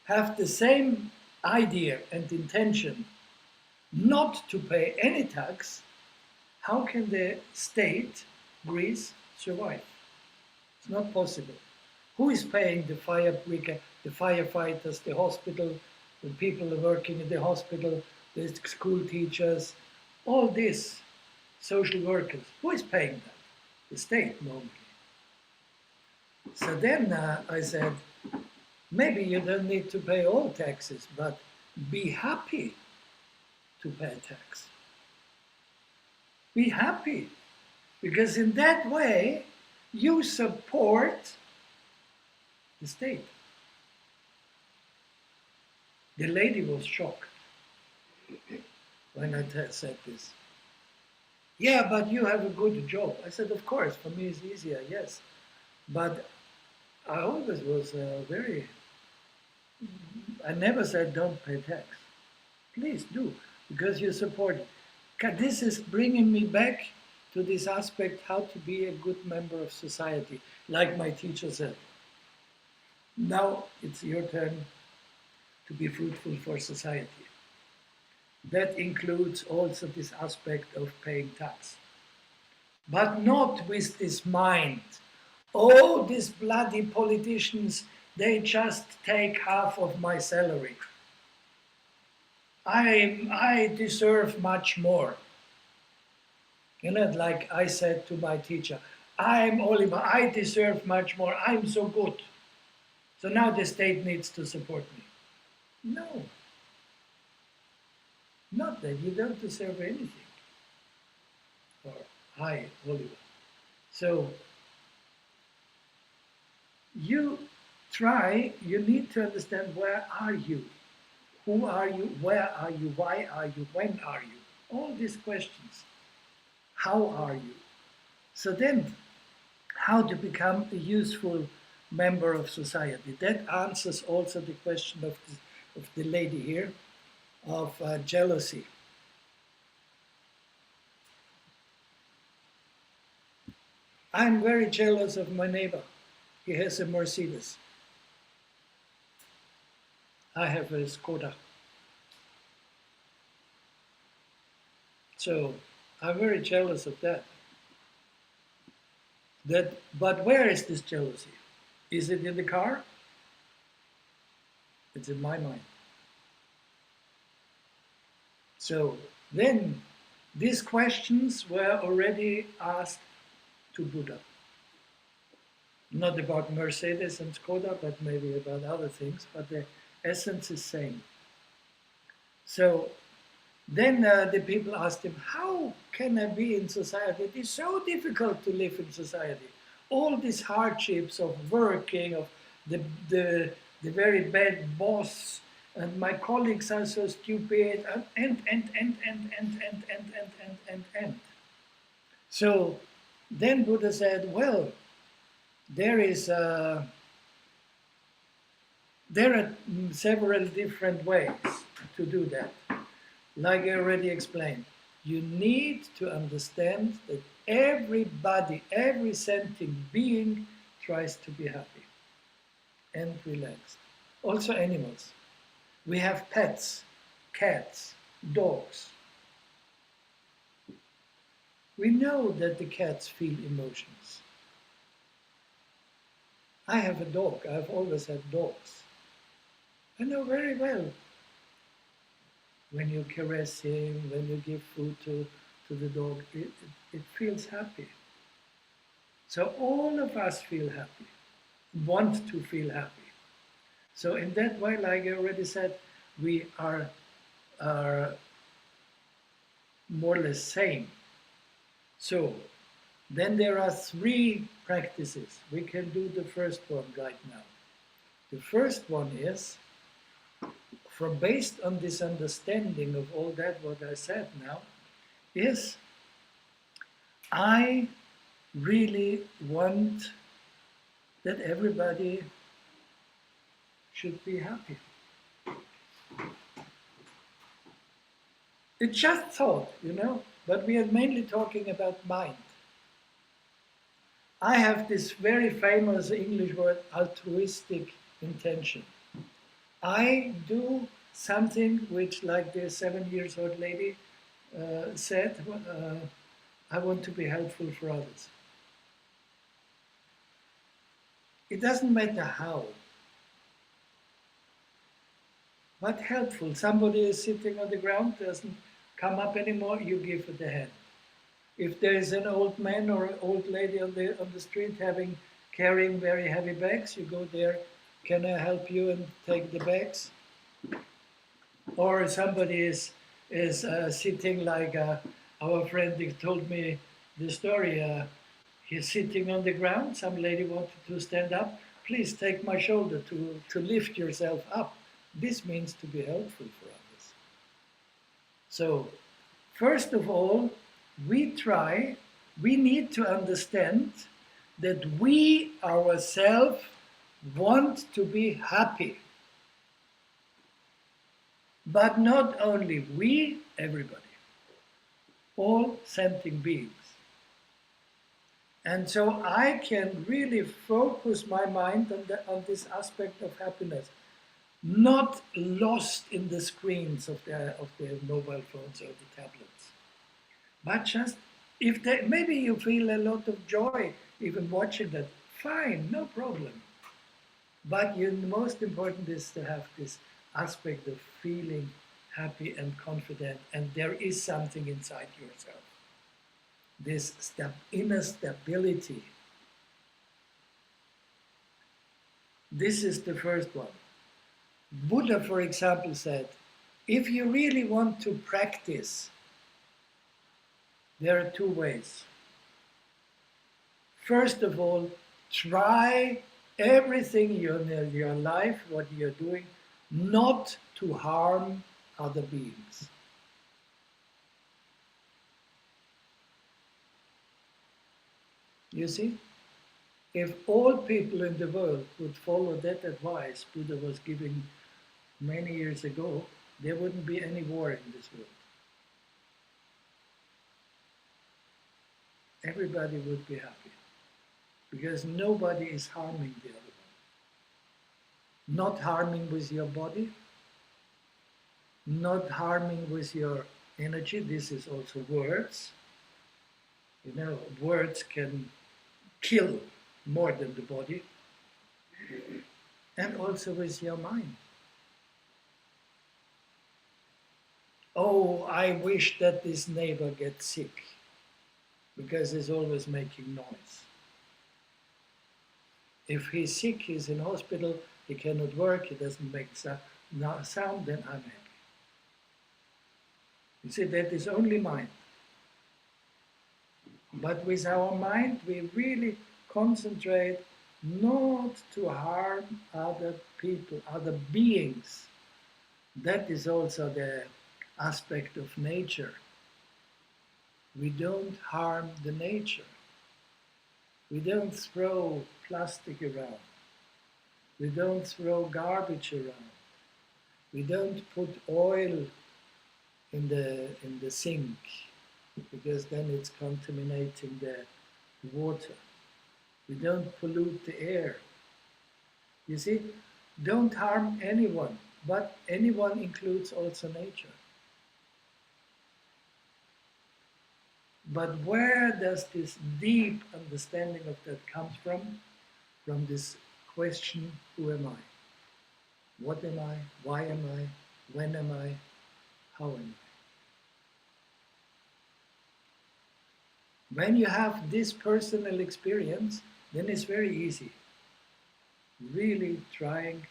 have the same idea and intention not to pay any tax, how can the state, Greece, survive? It's not possible. Who is paying the the firefighters, the hospital, the people working in the hospital, the school teachers, all these social workers? Who is paying that? The state, normally. So then I said, maybe you don't need to pay all taxes, but be happy to pay tax. Be happy, because in that way you support the state. The lady was shocked when I said this. Yeah, but you have a good job. I said, of course, for me it's easier, yes. But I always was I never said don't pay tax. Please do, because you support it. This is bringing me back to this aspect how to be a good member of society, like my teacher said. Now it's your turn to be fruitful for society. That includes also this aspect of paying tax. But not with this mind. Oh, these bloody politicians, they just take half of my salary. I deserve much more. You know, like I said to my teacher, I'm Oliver, I deserve much more, I'm so good. So now the state needs to support me. No, not that. You don't deserve anything. Or, hi, Oliver. So you you need to understand where are you? Who are you? Where are you? Why are you? When are you? All these questions. How are you? So then, how to become a useful member of society? That answers also the question of the lady here, of jealousy. I'm very jealous of my neighbor. He has a Mercedes. I have a Skoda. So I'm very jealous of that. But where is this jealousy? Is it in the car? It's in my mind. So then these questions were already asked to Buddha. Not about Mercedes and Skoda, but maybe about other things, but the essence is same. So then the people asked him, how can I be in society? It is so difficult to live in society. All these hardships of working, of the very bad boss, and my colleagues are so stupid, and. So then Buddha said, well, there are several different ways to do that. Like I already explained, you need to understand that everybody, every sentient being tries to be happy and relaxed. Also animals. We have pets, cats, dogs. We know that the cats feel emotions. I have a dog. I've always had dogs. I know very well when you caress him, when you give food to the dog, it feels happy. So all of us feel happy, want to feel happy. So in that way, like I already said, we are more or less same. So then there are 3 practices. We can do the first one right now. The first one is, based on this understanding of all that what I said now, is I really want that everybody should be happy. It's just thought, but we are mainly talking about mind. I have this very famous English word, altruistic intention. I do something which, like the 7-year-old lady said, I want to be helpful for others. It doesn't matter how, but helpful. Somebody is sitting on the ground, doesn't come up anymore, you give it a hand. If there is an old man or an old lady on the street carrying very heavy bags, you go there, can I help you and take the bags? Or somebody is sitting like our friend told me the story. He's sitting on the ground. Some lady wanted to stand up. Please take my shoulder to lift yourself up. This means to be helpful for others. So, first of all, we need to understand that we ourselves want to be happy. But not only we, everybody, all sentient beings. And so I can really focus my mind on this aspect of happiness, not lost in the screens of the mobile phones or the tablets, but just if maybe you feel a lot of joy even watching that, fine, no problem. But the most important is to have this aspect of feeling happy and confident, and there is something inside yourself. This inner stability. This is the first one. Buddha, for example, said, if you really want to practice, there are two ways. First of all, try everything in your life, what you're doing, not to harm other beings. You see, if all people in the world would follow that advice Buddha was giving many years ago, there wouldn't be any war in this world. Everybody would be happy, because nobody is harming the other one. Not harming with your body, not harming with your energy. This is also words. You know, words can kill more than the body. And also with your mind. Oh, I wish that this neighbor gets sick, because he's always making noise. If he's sick, he's in hospital, he cannot work, he doesn't make sound, then I'm happy. You see, that is only mind. But with our mind, we really concentrate not to harm other people, other beings. That is also the aspect of nature. We don't harm the nature. We don't throw plastic around. We don't throw garbage around. We don't put oil in the sink, because then it's contaminating the water. We don't pollute the air. You see, don't harm anyone, but anyone includes also nature. But where does this deep understanding of that come from? From this question, who am I? What am I? Why am I? When am I? How am I? When you have this personal experience, then it's very easy. Really trying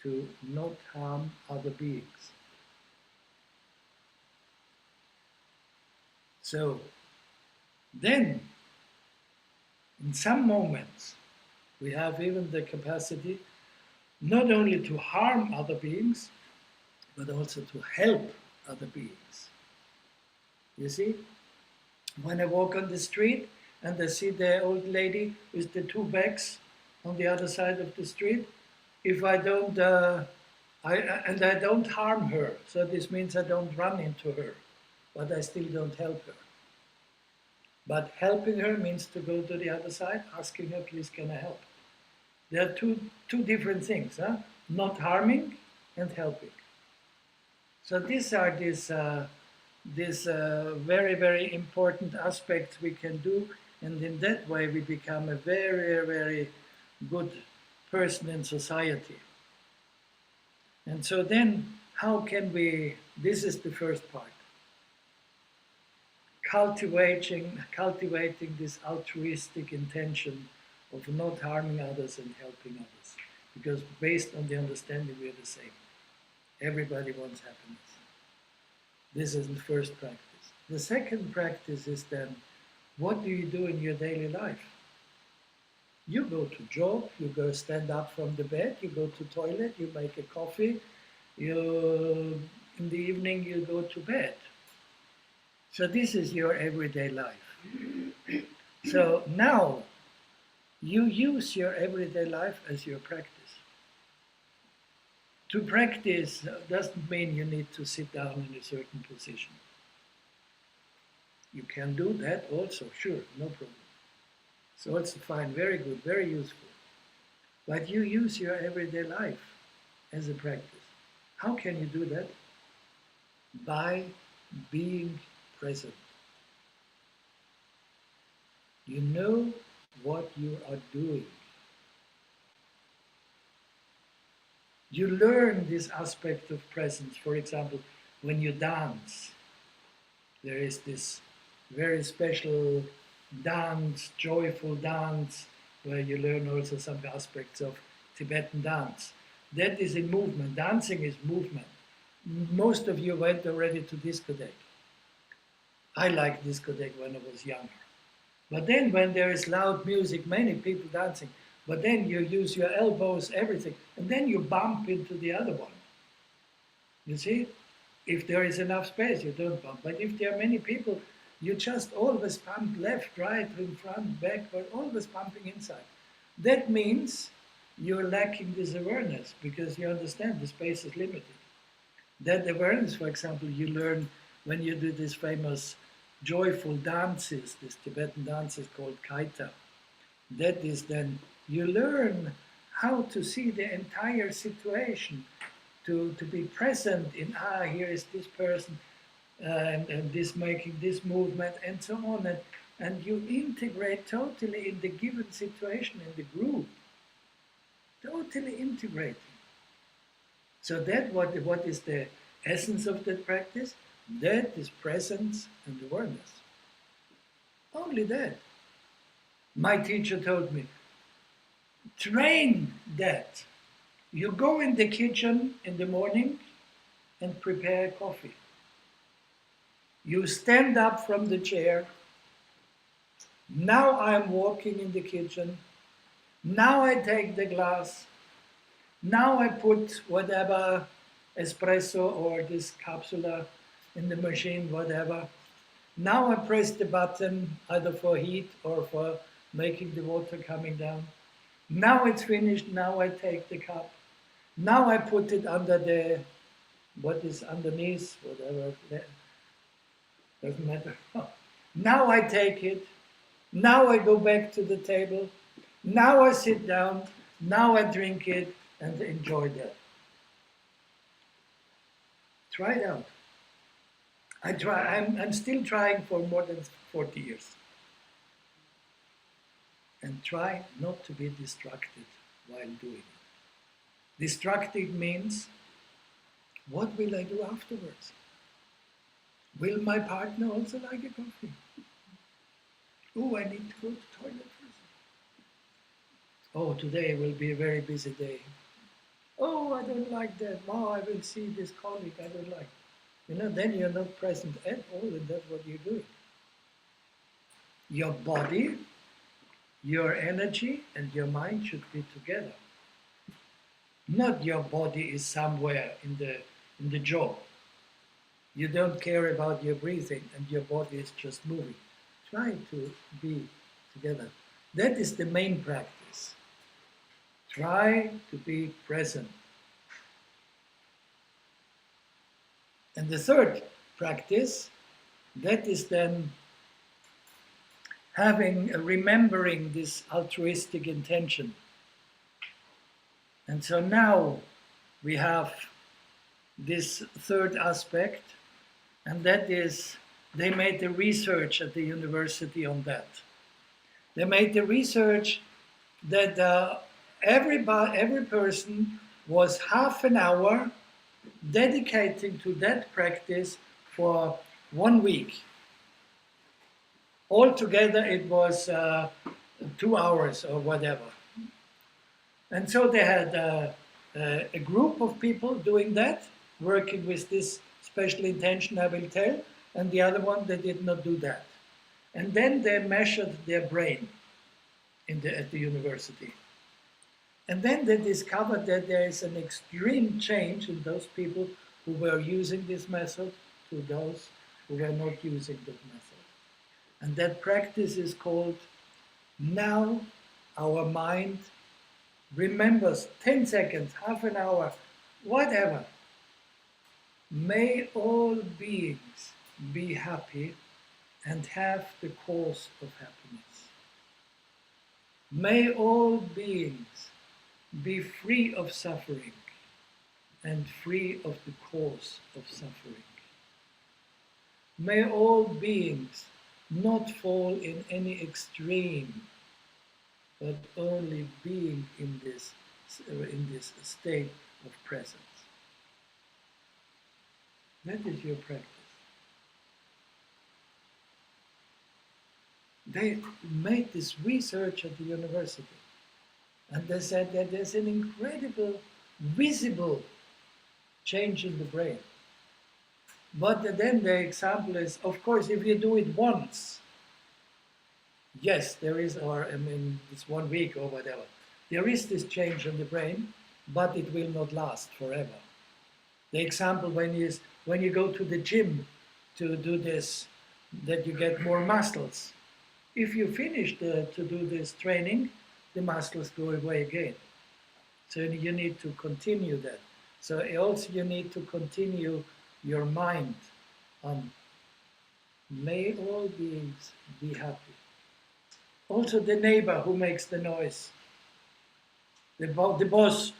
to not harm other beings. So, then, in some moments, we have even the capacity not only to harm other beings, but also to help other beings. You see, when I walk on the street and I see the old lady with the two bags on the other side of the street, if I don't, I don't harm her, so this means I don't run into her, but I still don't help her. But helping her means to go to the other side, asking her, please, can I help? There are two different things, huh? Not harming and helping. So these are these very, very important aspects we can do, and in that way we become a very, very good person in society. And so then, how can we, this is the first part, cultivating this altruistic intention of not harming others and helping others. Because based on the understanding, we are the same. Everybody wants happiness. This is the first practice. The second practice is then, what do you do in your daily life? You go to job, you go stand up from the bed, you go to toilet, you make a coffee, in the evening you go to bed. So this is your everyday life. So now, You use your everyday life as your practice. To practice doesn't mean you need to sit down in a certain position. You can do that also, sure, no problem. It's also fine, very good, very useful. But you use your everyday life as a practice. How can you do that? By being present. You know what you are doing. You learn this aspect of presence. For example, when you dance, there is this very special dance, joyful dance, where you learn also some aspects of Tibetan dance. That is a movement. Dancing is movement. Most of you went already to discotheque. I liked discotheque when I was younger. But then when there is loud music, many people dancing, but then you use your elbows, everything, and then you bump into the other one. You see? If there is enough space, you don't bump. But if there are many people, you just always pump left, right, in front, backward, always pumping inside. That means you're lacking this awareness because you understand the space is limited. That awareness, for example, you learn when you do these famous joyful dances, these Tibetan dances called kaita. That is then, you learn how to see the entire situation, to be present in, here is this person, and this making this movement, and so on. And you integrate totally in the given situation, in the group. Totally integrating. So that what is the essence of that practice? That is presence and awareness. Only that. My teacher told me, train that. You go in the kitchen in the morning and prepare coffee. You stand up from the chair. Now I'm walking in the kitchen. Now I take the glass. Now I put whatever espresso or this capsula in the machine, whatever. Now I press the button either for heat or for making the water coming down. Now it's finished. Now I take the cup. Now I put it under the, what is underneath, whatever, doesn't matter. Now I take it. Now I go back to the table. Now I sit down. Now I drink it and enjoy that. Try it out. I'm still trying for more than 40 years. And try not to be distracted while doing it. Distracted means, what will I do afterwards? Will my partner also like a coffee? Oh, I need to go to the toilet first. Oh, today will be a very busy day. Oh, I don't like that. Oh, I will see this colleague I don't like. Then you're not present at all, and that's what you're doing. Your body, your energy, and your mind should be together. Not your body is somewhere in the job. You don't care about your breathing, and your body is just moving. Try to be together. That is the main practice. Try to be present. And the third practice, that is then remembering this altruistic intention. And so now we have this third aspect, and that is, they made the research at the university on that. They made the research that every person was half an hour dedicating to that practice for 1 week. Altogether it was 2 hours or whatever. And so they had a group of people doing that, working with this special intention I will tell, and the other one they did not do that. And then they measured their brain at the university. And then they discovered that there is an extreme change in those people who were using this method to those who were not using that method. And that practice is called now our mind remembers 10 seconds, half an hour, whatever. May all beings be happy and have the cause of happiness. May all beings be free of suffering and free of the cause of suffering. May all beings not fall in any extreme, but only being in this state of presence. That is your practice. They made this research at the university, and they said that there's an incredible, visible change in the brain. But then the example is, of course, if you do it once, yes, there is, or I mean, it's 1 week or whatever, there is this change in the brain, but it will not last forever. The example when you go to the gym to do this, that you get more muscles. If you finish to do this training, the muscles go away again. So you need to continue that. So also you need to continue your mind on may all beings be happy. Also the neighbor who makes the noise, the boss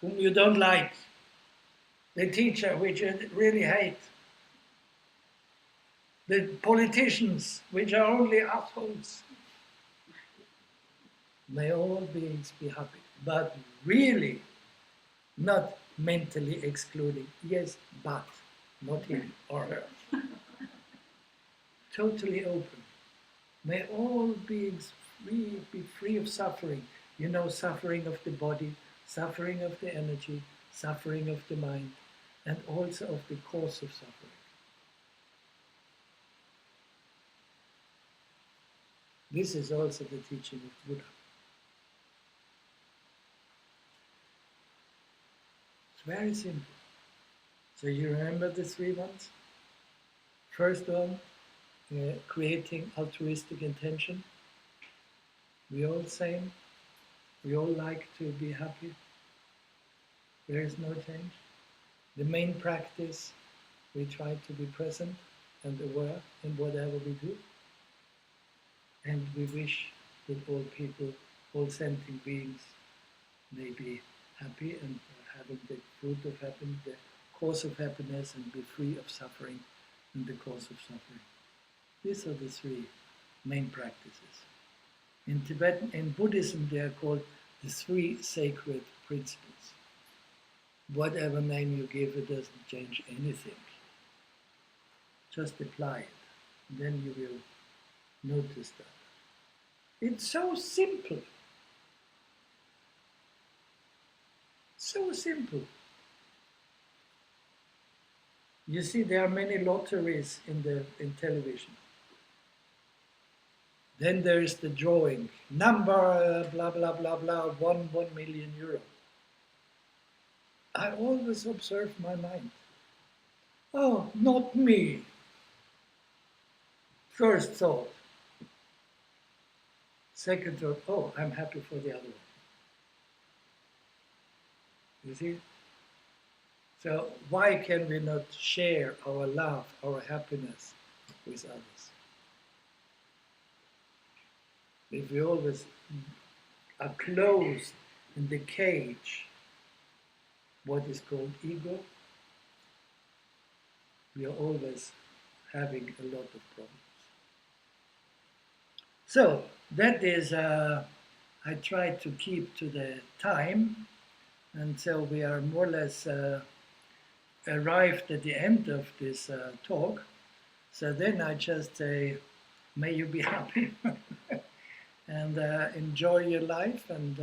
whom you don't like, the teacher which you really hate, the politicians which are only assholes. May all beings be happy, but really not mentally excluding. Yes, but not him or her. Totally open. May all beings be free of suffering. You know, suffering of the body, suffering of the energy, suffering of the mind, and also of the cause of suffering. This is also the teaching of Buddha. It's very simple. So you remember the 3 ones? First one, creating altruistic intention. We all same. We all like to be happy. There is no change. The main practice, we try to be present and aware in whatever we do. And we wish that all people, all sentient beings may be happy and having the fruit of happiness, the cause of happiness, and be free of suffering and the cause of suffering. These are the 3 main practices. In Tibetan, in Buddhism, they are called the 3 sacred principles. Whatever name you give, it doesn't change anything. Just apply it. Then you will notice that. It's so simple. So simple. You see, there are many lotteries in television. Then there is the drawing. Number blah, blah, blah, blah, 1 million euro. I always observe my mind. Oh, not me. First thought. Second thought, oh, I'm happy for the other one. You see? So why can we not share our love, our happiness with others? If we always are closed in the cage, what is called ego, we are always having a lot of problems. So that is, I try to keep to the time, and so we are more or less arrived at the end of this talk. So then I just say, may you be happy and enjoy your life and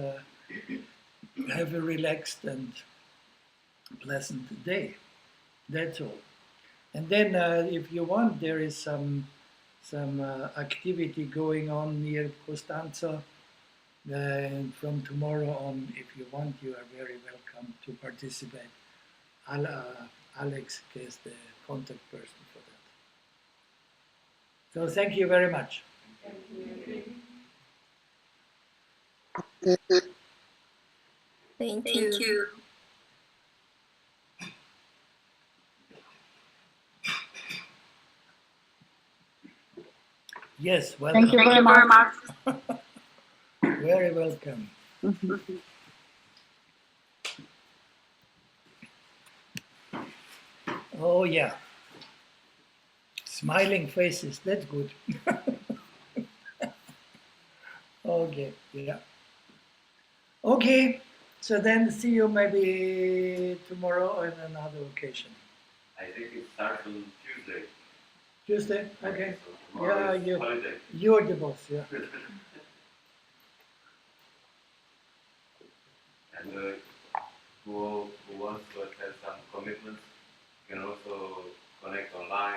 have a relaxed and pleasant day. That's all. And then if you want, there is some activity going on near Costanza. And from tomorrow on, if you want, you are very welcome to participate. Alex is the contact person for that. So thank you very much. Thank you. Thank you. Yes, welcome. Thank you very much. Very welcome. Oh yeah. Smiling faces, that's good. Okay, yeah. Okay, so then see you maybe tomorrow on another occasion. I think it starts on Tuesday. Tuesday? Okay. Tomorrow Yeah, is holiday. you're the boss, yeah.